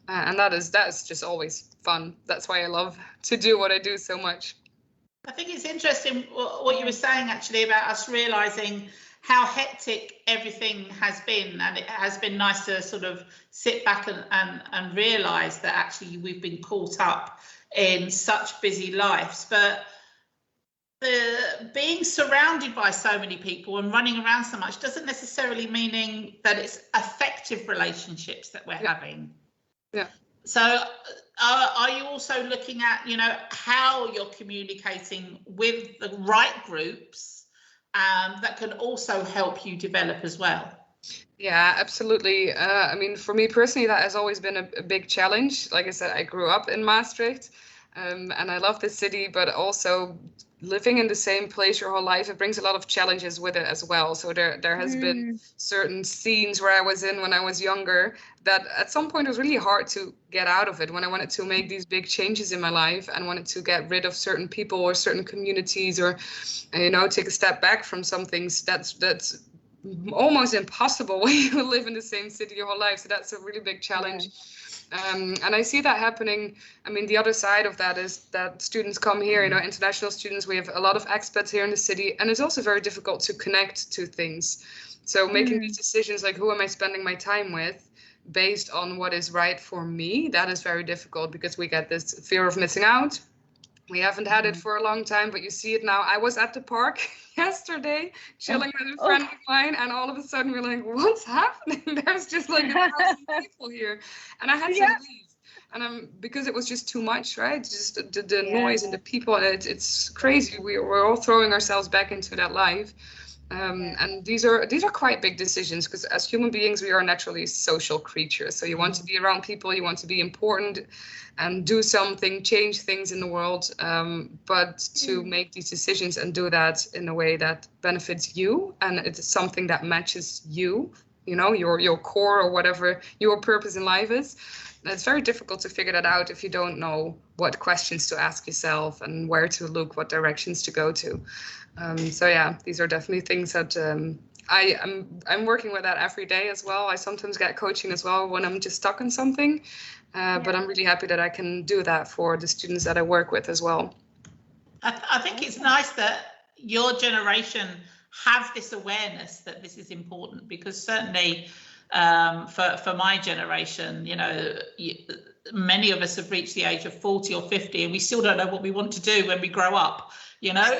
And that is just always fun. That's why I love to do what I do so much. I think it's interesting what you were saying actually about us realizing how hectic everything has been, and it has been nice to sort of sit back and realize that actually we've been caught up in such busy lives. But the being surrounded by so many people and running around so much doesn't necessarily meaning that it's effective relationships that we're having. Yeah. So are you also looking at, you know, how you're communicating with the right groups that can also help you develop as well? Yeah, absolutely. I mean, for me personally, that has always been a big challenge. Like I said, I grew up in Maastricht, and I love the city, but also living in the same place your whole life, it brings a lot of challenges with it as well. So there has been certain scenes where I was in when I was younger that at some point it was really hard to get out of it, when I wanted to make these big changes in my life and wanted to get rid of certain people or certain communities, or, you know, take a step back from some things. That's almost impossible when you live in the same city your whole life. So that's a really big challenge. And I see that happening. I mean, the other side of that is that students come here, you know, international students. We have a lot of expats here in the city, and it's also very difficult to connect to things. So making these decisions, like who am I spending my time with, based on what is right for me, that is very difficult because we get this fear of missing out. We haven't had it for a long time, but you see it now. I was at the park yesterday, chilling with a friend of mine, and all of a sudden we're like, what's happening? There's just like 1,000 people here. And I had to leave. And because it was just too much, right? Just the noise and the people, and it's crazy. We're all throwing ourselves back into that life. And these are quite big decisions, because as human beings, we are naturally social creatures. So you want to be around people, you want to be important and do something, change things in the world. But to make these decisions and do that in a way that benefits you, and it's something that matches you, you know, your core or whatever your purpose in life is. It's very difficult to figure that out if you don't know what questions to ask yourself and where to look, what directions to go to. So yeah, these are definitely things that I'm working with that every day as well. I sometimes get coaching as well when I'm just stuck in something, but I'm really happy that I can do that for the students that I work with as well. I think it's nice that your generation have this awareness that this is important, because certainly for my generation, you know, many of us have reached the age of 40 or 50 and we still don't know what we want to do when we grow up, you know.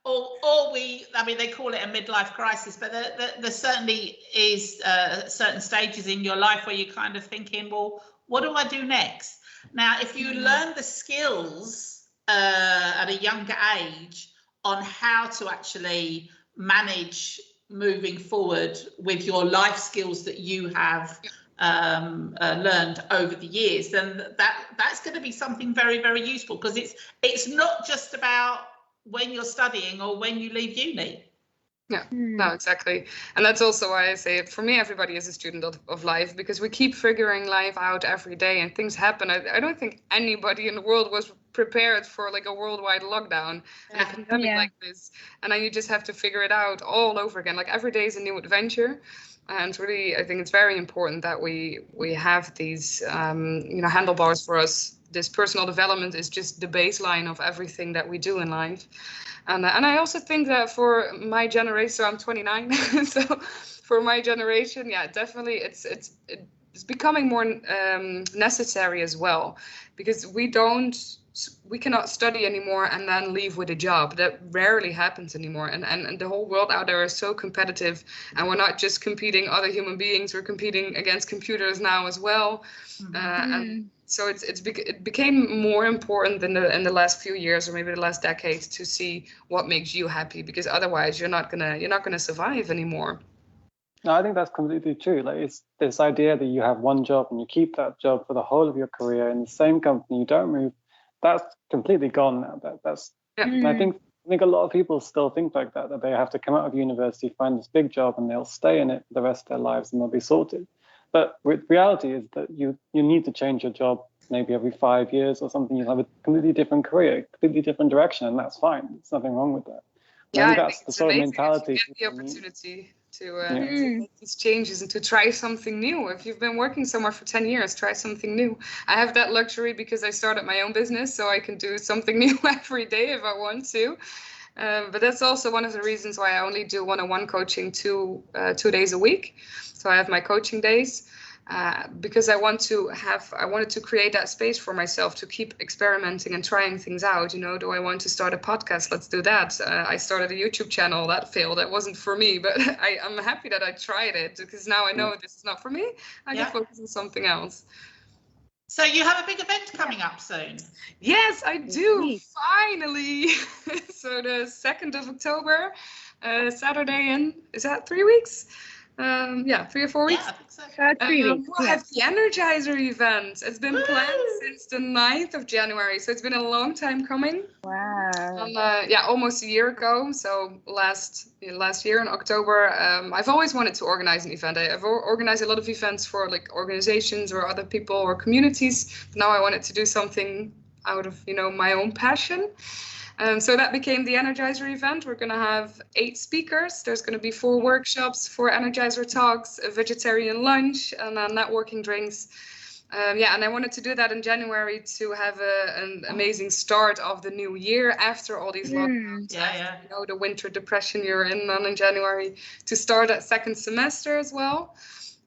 Or I mean, they call it a midlife crisis, but there certainly is certain stages in your life where you're kind of thinking, well, what do I do next? Now, if you learn the skills at a younger age on how to actually manage moving forward with your life skills that you have learned over the years, then that's going to be something very, very useful, because it's not just about when you're studying or when you leave uni. Yeah, no, exactly. And that's also why I say, for me, everybody is a student of life, because we keep figuring life out every day and things happen. I don't think anybody in the world was prepared for like a worldwide lockdown and a pandemic like this. And then you just have to figure it out all over again. Like every day is a new adventure. And really, I think it's very important that we have these, you know, handlebars for us. This personal development is just the baseline of everything that we do in life. And I also think that for my generation, so I'm 29, so for my generation, yeah, definitely it's becoming more necessary as well, because we cannot study anymore and then leave with a job. That rarely happens anymore. And the whole world out there is so competitive, and we're not just competing other human beings, we're competing against computers now as well. And so it became more important in the last few years, or maybe the last decade, to see what makes you happy, because otherwise you're not gonna survive anymore. No, I think that's completely true. Like, it's this idea that you have one job and you keep that job for the whole of your career in the same company, you don't move. That's completely gone now. And I think a lot of people still think like that they have to come out of university, find this big job, and they'll stay in it for the rest of their lives and they'll be sorted. But reality is that you need to change your job maybe every 5 years or something, you'll have a completely different career, completely different direction, and that's fine. There's nothing wrong with that. Yeah, Maybe I that's think the it's sort of amazing if mentality you get the people need. opportunity to make these changes and to try something new. If you've been working somewhere for 10 years, try something new. I have that luxury because I started my own business, so I can do something new every day if I want to. But that's also one of the reasons why I only do one-on-one coaching 2 days a week. So I have my coaching days. Because I wanted to create that space for myself to keep experimenting and trying things out. You know, do I want to start a podcast? Let's do that. I started a YouTube channel that failed. That wasn't for me, but I'm happy that I tried it because now I know this is not for me. I can focus on something else. So you have a big event coming up soon. Yes, I do. Finally. So the 2nd of October, Saturday is that 3 weeks? 3 or 4 weeks. Yeah, I think so. 3 weeks. We'll have the Energizer event. It's been planned since the 9th of January, so it's been a long time coming. Wow. Almost a year ago. So last year in October, I've always wanted to organize an event. I've organized a lot of events for like organizations or other people or communities. Now I wanted to do something out of my own passion. So that became the Energizer event. We're going to have 8 speakers. There's going to be 4 workshops, 4 Energizer talks, a vegetarian lunch, and networking drinks. And I wanted to do that in January to have an amazing start of the new year after all these lockdowns. The winter depression you're in January, to start that 2nd semester as well.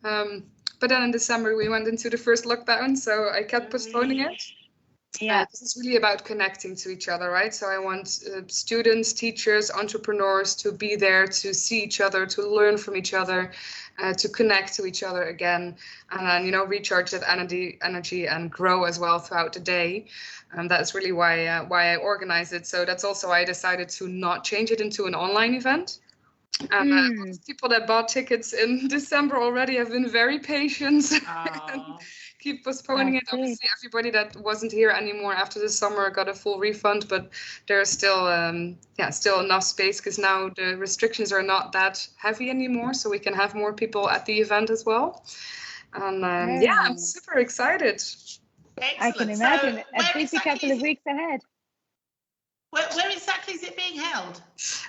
But then in December we went into the first lockdown, so I kept postponing it. This is really about connecting to each other, right? So I want students, teachers, entrepreneurs to be there, to see each other, to learn from each other, to connect to each other again, and then recharge that energy and grow as well throughout the day. And that's really why I organize it. So that's also why I decided to not change it into an online event. And people that bought tickets in December already have been very patient. And keep postponing it. Obviously, everybody that wasn't here anymore after the summer got a full refund, but there's still enough space because now the restrictions are not that heavy anymore, so we can have more people at the event as well. And I'm super excited. Excellent. I can imagine a busy couple of weeks ahead. Where exactly is it being held?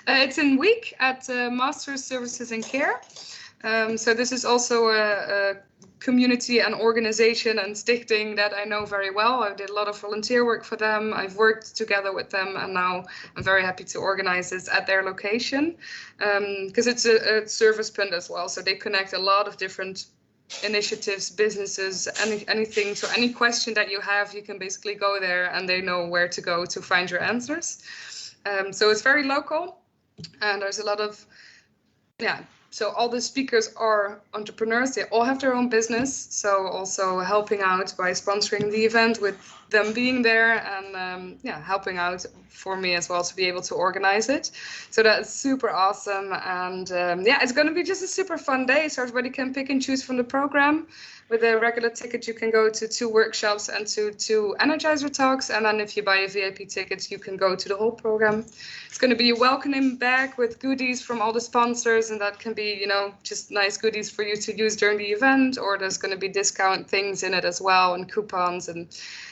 It's in Week at Master Services and Care. So this is also a community and organization and stichting that I know very well. I did a lot of volunteer work for them. I've worked together with them, and now I'm very happy to organize this at their location because it's a service point as well. So they connect a lot of different initiatives, businesses, anything. So any question that you have, you can basically go there and they know where to go to find your answers. So it's very local, and there's a lot of, so all the speakers are entrepreneurs. They all have their own business. So also helping out by sponsoring the event with them being there and helping out for me as well to be able to organize it. So that's super awesome. And it's going to be just a super fun day. So everybody can pick and choose from the program. With a regular ticket, you can go to 2 workshops and to 2 Energizer talks. And then if you buy a VIP ticket, you can go to the whole program. It's going to be a welcoming bag with goodies from all the sponsors. And that can be, just nice goodies for you to use during the event. Or there's going to be discount things in it as well, and coupons and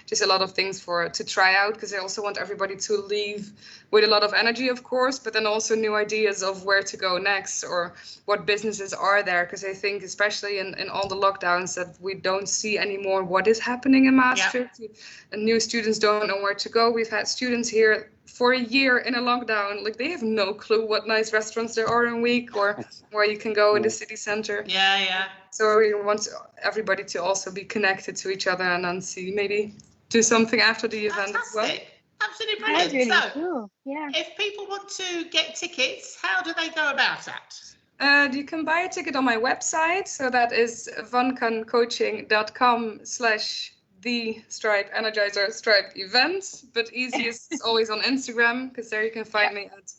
just a lot of things to try out, because I also want everybody to leave with a lot of energy, of course, but then also new ideas of where to go next or what businesses are there. Because I think especially in all the lockdowns that we don't see anymore what is happening in Maastricht. And new students don't know where to go. We've had students here for a year in a lockdown, like they have no clue what nice restaurants there are in Week or where you can go in the city center. So we want everybody to also be connected to each other and then see do something after the event as well. Absolutely brilliant. That's really so, cool. Yeah. If people want to get tickets, how do they go about that? You can buy a ticket on my website. So that is vancamcoaching.com/the_Energizer event. But easiest is always on Instagram, because there you can find me at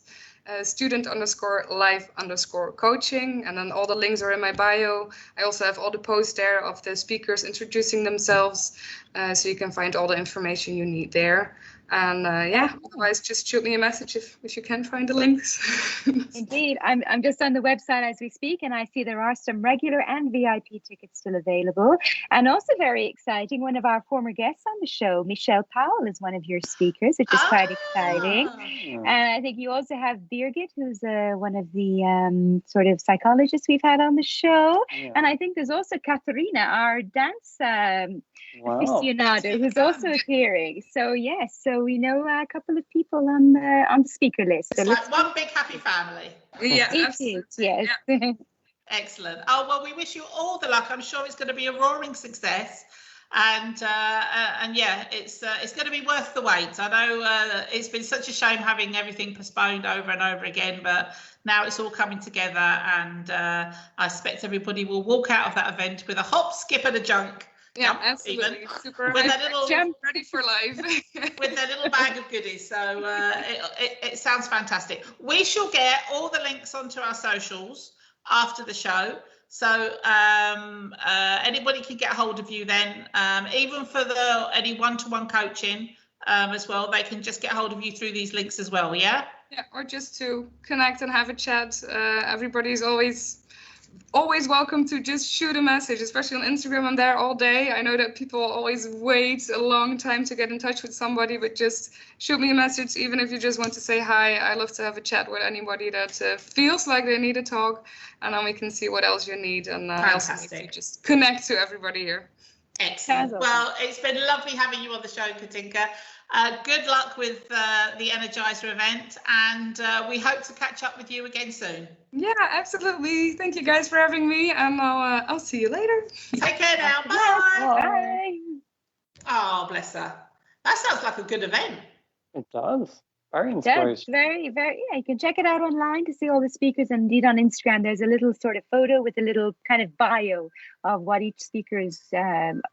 student_life_coaching, and then all the links are in my bio. I also have all the posts there of the speakers introducing themselves, so you can find all the information you need there. And otherwise just shoot me a message if you can find the links. Indeed, I'm just on the website as we speak, and I see there are some regular and VIP tickets still available. And also very exciting, one of our former guests on the show, Michelle Powell, is one of your speakers, which is quite exciting. And I think you also have Birgit, who's one of the sort of psychologists we've had on the show. Yeah. And I think there's also Katarina, our dance aficionado, who's also appearing. So yes, so we know a couple of people on the speaker list. So it's like one big happy family. Yeah, it is, yes. Yeah. Excellent. Oh, well, we wish you all the luck. I'm sure it's going to be a roaring success. And yeah, it's going to be worth the wait. I know it's been such a shame having everything postponed over and over again, but now it's all coming together, and I expect everybody will walk out of that event with a hop, skip, and a jump. Yeah, absolutely. Super. With that little jump, ready for life. With their little bag of goodies. So it sounds fantastic. We shall get all the links onto our socials after the show. So anybody can get hold of you then, even for any one-to-one coaching as well. They can just get hold of you through these links as well. Yeah. Yeah, or just to connect and have a chat. Everybody's always welcome to just shoot a message, especially on Instagram. I'm there all day. I know that people always wait a long time to get in touch with somebody, but just shoot me a message, even if you just want to say hi. I love to have a chat with anybody that feels like they need a talk, and then we can see what else you need, and also need to just connect to everybody here. Excellent. Well, it's been lovely having you on the show, Katinka. Good luck with the Energizer event, and we hope to catch up with you again soon. Yeah, absolutely. Thank you guys for having me, and I'll see you later. Take care now. Bye. Bye. Oh, bless her. That sounds like a good event. It does. Very inspirational. Very, very. Yeah, you can check it out online to see all the speakers. And indeed, on Instagram, there's a little sort of photo with a little kind of bio of what each speaker is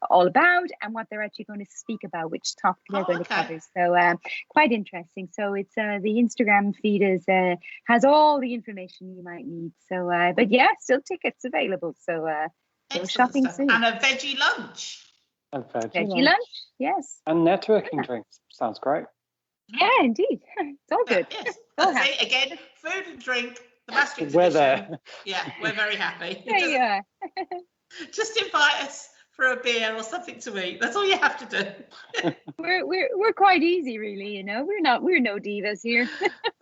all about and what they're actually going to speak about, which topic they're going to cover. So quite interesting. So it's the Instagram feed has all the information you might need. So, but yeah, still tickets available. So go shopping soon. And a veggie lunch. A veggie lunch, yes. And networking drinks. Sounds great. Yeah, indeed. It's all good. Yes. See, again, food and drink, the Maastricht We're edition. there. Yeah, we're very happy. Yeah. Just invite us for a beer or something to eat. That's all you have to do. We're quite easy, really. You know, we're no divas here.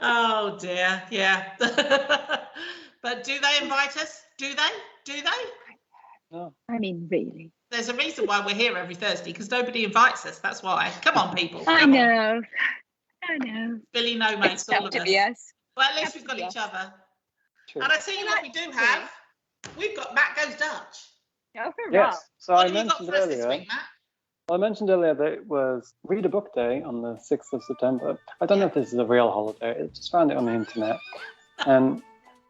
Oh dear, yeah. But do they invite us? Do they? No. I mean, really. There's a reason why we're here every Thursday, because nobody invites us. That's why. Come on, people. I know. Billy no mates, all of us. Yes. Well, at least we've got each other. True. And I tell you what we do have. We've got Matt Goes Dutch. Oh, yes. So what I mentioned earlier. Week, Matt? Well, I mentioned earlier that it was Read a Book Day on the 6th of September. I don't know if this is a real holiday. I just found it on the internet and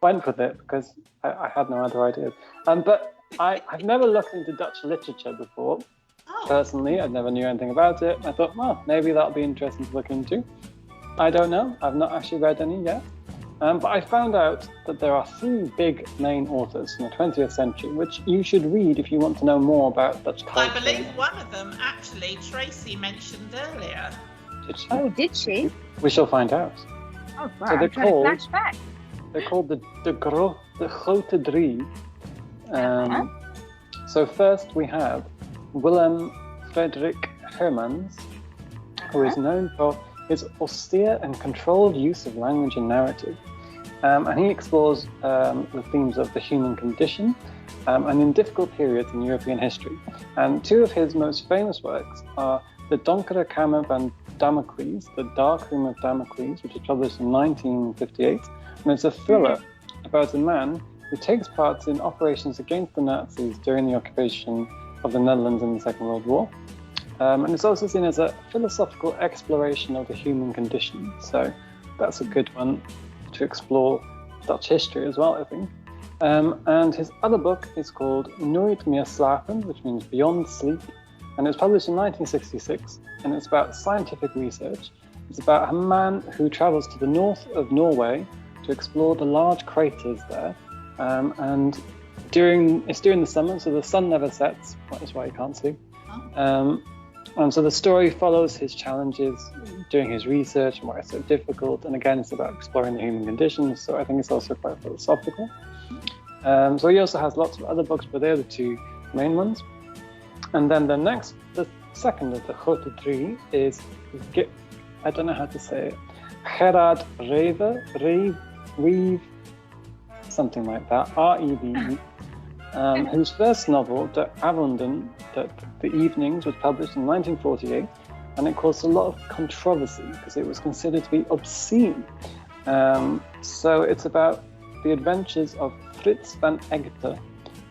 went with it because I had no other idea. But I've never looked into Dutch literature before. Personally, I never knew anything about it. I thought, well, maybe that'll be interesting to look into. I don't know. I've not actually read any yet. But I found out that there are 3 big main authors from the 20th century, which you should read if you want to know more about Dutch culture. I believe one of them, actually, Tracey mentioned earlier. Did she? Oh, did she? We shall find out. Oh, wow. So they're called the Grote Drie. So first we have Willem Frederick Hermanns, who is known for his austere and controlled use of language and narrative. And he explores the themes of the human condition and in difficult periods in European history. And 2 of his most famous works are The Donkere Kamer van Damocles, The Dark Room of Damocles, which was published in 1958. And it's a thriller about a man who takes part in operations against the Nazis during the occupation of the Netherlands in the Second World War. And it's also seen as a philosophical exploration of the human condition. So that's a good one to explore Dutch history as well, I think. And his other book is called Nooit meer slapen, which means Beyond Sleep. And it was published in 1966. And it's about scientific research. It's about a man who travels to the north of Norway to explore the large craters there. And it's during the summer, so the sun never sets. That is why you can't sleep. And so the story follows his challenges doing his research and why it's so difficult. And again, it's about exploring the human condition. So I think it's also quite philosophical. So he also has lots of other books, but they're the two main ones. And then the second of the grote drie is, I don't know how to say it, Gerard Reeve, something like that, R-E-V-E, whose first novel, De Avonden, The Evenings, was published in 1948, and it caused a lot of controversy because it was considered to be obscene. So it's about the adventures of Frits van Egte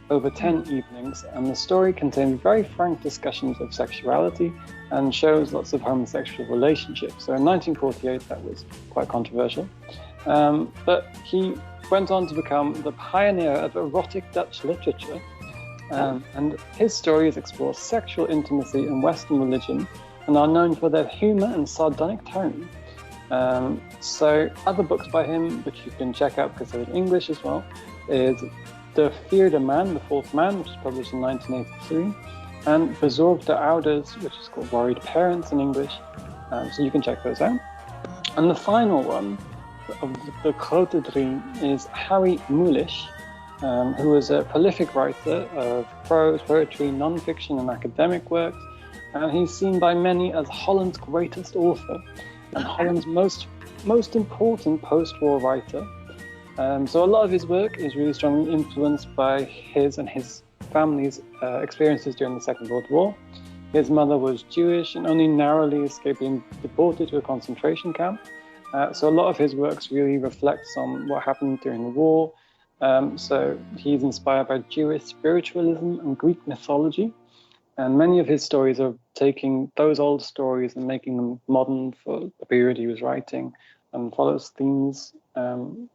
over 10 evenings, and the story contains very frank discussions of sexuality and shows lots of homosexual relationships. So in 1948, that was quite controversial. But he went on to become the pioneer of erotic Dutch literature, and his stories explore sexual intimacy and Western religion and are known for their humour and sardonic tone. So other books by him, which you can check out because they're in English as well, is De Vierde Man, The Fourth Man, which was published in 1983, and Bezorgde Ouders, which is called Worried Parents in English. So you can check those out. And the final one of the grote drie is Harry Moulish, who was a prolific writer of prose, poetry, non-fiction and academic works. And he's seen by many as Holland's greatest author and Holland's most important post-war writer. So a lot of his work is really strongly influenced by his and his family's experiences during the Second World War. His mother was Jewish and only narrowly escaped being deported to a concentration camp. So a lot of his works really reflects on what happened during the war. So he's inspired by Jewish spiritualism and Greek mythology. And many of his stories are taking those old stories and making them modern for the period he was writing, and follows themes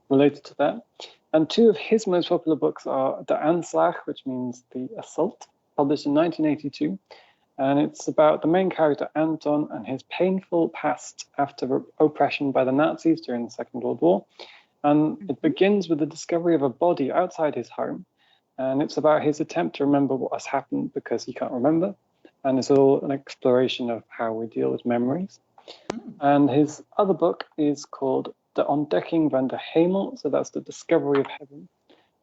related to that. And two of his most popular books are De Aanslag, which means the assault, published in 1982. And it's about the main character, Anton, and his painful past after oppression by the Nazis during the Second World War. And it begins with the discovery of a body outside his home. And it's about his attempt to remember what has happened because he can't remember. And it's all an exploration of how we deal with memories. And his other book is called De Ontdekking van de Hemel, so that's the discovery of heaven,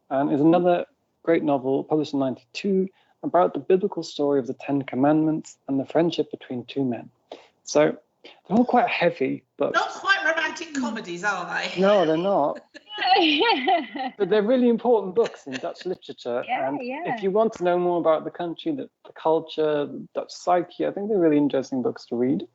and is another great novel published in 1992 about the biblical story of the Ten Commandments and the friendship between two men. So they're all quite heavy, but not quite romantic comedies, are they? No, they're not. But they're really important books in Dutch literature. If you want to know more about the country, the culture, the Dutch psyche, I think they're really interesting books to read.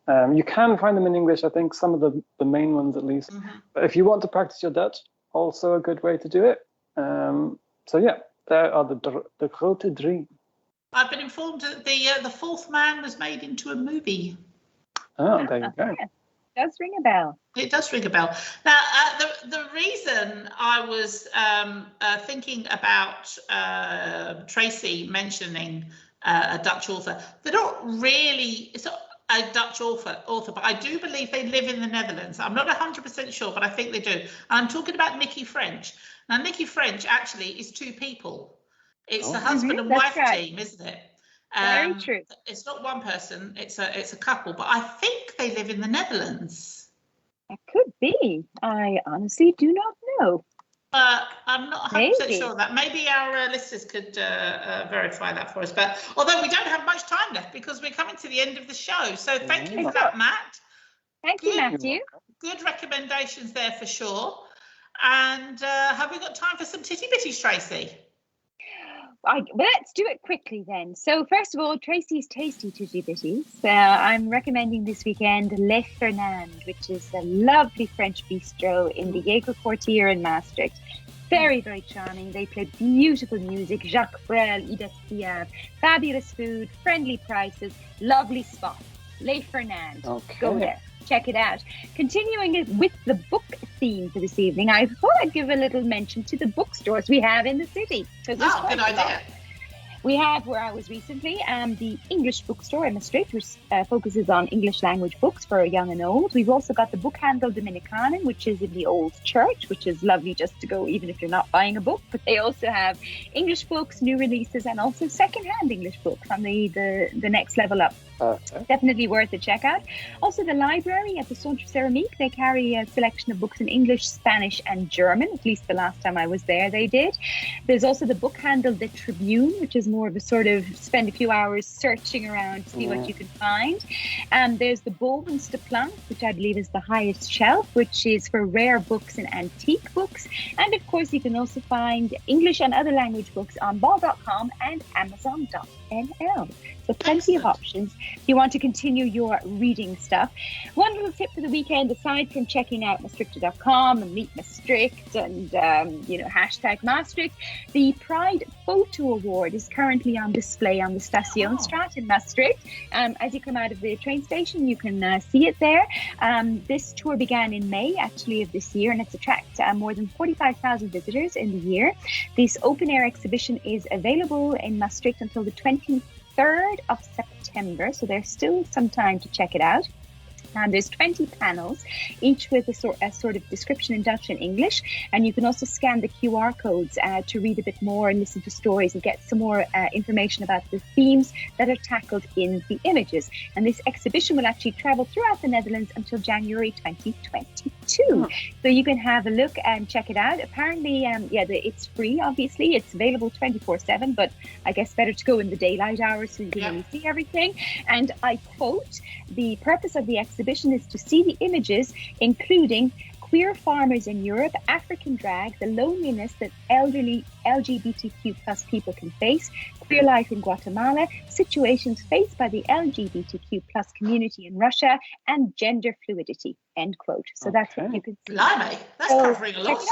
You can find them in English, I think, some of the main ones at least. But if you want to practice your Dutch, also a good way to do it. So yeah, there are the grote drie. I've been informed that the Fourth Man was made into a movie. Oh, there you go. It does ring a bell. It does ring a bell. Now, the reason I was thinking about Tracey mentioning a Dutch author, they're not really... It's not a Dutch author, but I do believe they live in the Netherlands. I'm not 100% sure, but I think they do. And I'm talking about Nikki French. Now, Nikki French actually is two people. It's the husband and wife team, isn't it? Very true. It's not one person. It's a couple, but I think they live in the Netherlands. It could be. I honestly do not know. I'm not 100% sure of that. Maybe our listeners could verify that for us. But although we don't have much time left because we're coming to the end of the show. So thank you for that, Matt. Thank you, Matthew. Good recommendations there for sure. And have we got time for some titty bitties, Tracey? Well, let's do it quickly then. So first of all, Tracey's tasty titty bitties. I'm recommending this weekend Le Fernand, which is a lovely French bistro in the Jaeger Quartier in Maastricht. Very, very charming. They play beautiful music. Jacques Brel, Edith Piaf, fabulous food, friendly prices, lovely spot. Le Fernand. Okay. Go there. Check it out. Continuing with the book theme for this evening, I thought I'd give a little mention to the bookstores we have in the city. Good idea. We have, where I was recently, the English bookstore in Maastricht, which focuses on English language books for young and old. We've also got the Bookhandel Dominicanen, which is in the old church, which is lovely just to go even if you're not buying a book. But they also have English books, new releases, and also secondhand English books on the next level up. Okay. Definitely worth a check out. Also, the library at the Centre Ceramique, they carry a selection of books in English, Spanish, and German. At least the last time I was there, they did. There's also the Bookhandel de Tribune, which is more of a sort of spend a few hours searching around to see what you can find. And there's the Bovenste Plank, which I believe is the highest shelf, which is for rare books and antique books. And of course, you can also find English and other language books on ball.com and amazon.nl. So plenty of options if you want to continue your reading stuff. One little tip for the weekend, aside from checking out Maastricht.com and Meet Maastricht and, hashtag Maastricht, the Pride Photo Award is currently on display on the Stationsstraat in Maastricht. As you come out of the train station, you can see it there. This tour began in May, actually, of this year, and it's attracted more than 45,000 visitors in the year. This open-air exhibition is available in Maastricht until the 23rd of September, so there's still some time to check it out. And there's 20 panels, each with a sort of description in Dutch and English. And you can also scan the QR codes to read a bit more and listen to stories and get some more information about the themes that are tackled in the images. And this exhibition will actually travel throughout the Netherlands until January 2022. So you can have a look and check it out. Apparently, it's free, obviously. It's available 24/7, but I guess better to go in the daylight hours so you can really see everything. And I quote, the purpose of the exhibition is to see the images, including queer farmers in Europe, African drag, the loneliness that elderly LGBTQ plus people can face, queer life in Guatemala, situations faced by the LGBTQ plus community in Russia, and gender fluidity, end quote. So that's what you can see. Blimey, that's covering a lot.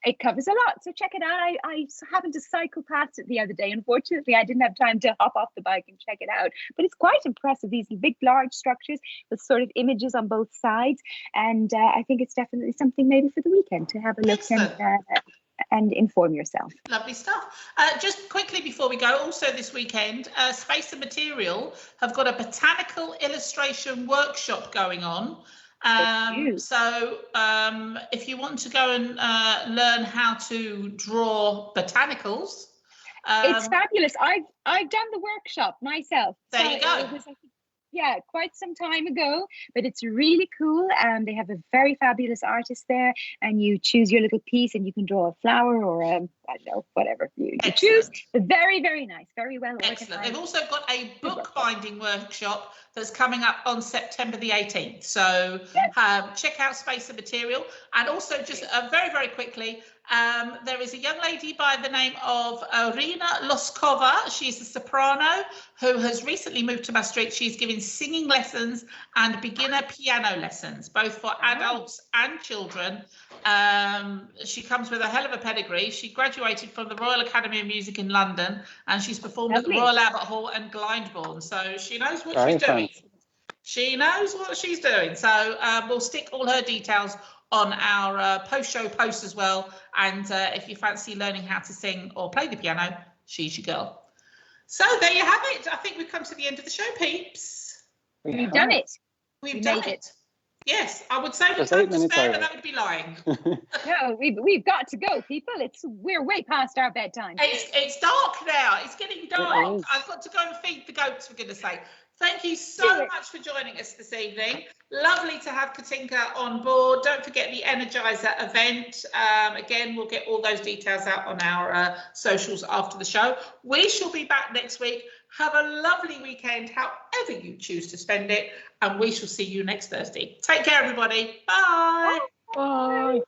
It covers a lot, so check it out. I happened to cycle past it the other day. Unfortunately, I didn't have time to hop off the bike and check it out. But it's quite impressive, these big, large structures with sort of images on both sides. And I think it's definitely something maybe for the weekend to have a look and inform yourself. Lovely stuff. Just quickly before we go, also this weekend, Space and Material have got a botanical illustration workshop going on. If you want to go and learn how to draw botanicals, it's fabulous. I've done the workshop myself. There you go. It was, quite some time ago, but it's really cool. They have a very fabulous artist there, and you choose your little piece, and you can draw a flower or I don't know, whatever you choose. Very, very nice. Very well organized. Excellent. They've also got a bookbinding workshop that's coming up on September the 18th. So check out Space and Material. And also just very, very quickly, there is a young lady by the name of Irina Loskova. She's a soprano who has recently moved to Maastricht. She's giving singing lessons and beginner piano lessons, both for adults and children. She comes with a hell of a pedigree. She graduated from the Royal Academy of Music in London, and she's performed at the Royal Albert Hall and Glyndebourne. So she knows what she's doing. She knows what she's doing. So we'll stick all her details on our post-show post as well. And if you fancy learning how to sing or play the piano, she's your girl. So there you have it. I think we've come to the end of the show, peeps. We've done it. We've done it. Yes, I would say we've time to spare, but that would be lying. No, we've got to go, people. We're way past our bedtime. It's dark now. It's getting dark. I've got to go and feed the goats, for goodness sake. Thank you so much for joining us this evening. Lovely to have Katinka on board. Don't forget the Energizer event. Again, we'll get all those details out on our socials after the show. We shall be back next week. Have a lovely weekend, however you choose to spend it. And we shall see you next Thursday. Take care, everybody. Bye. Bye.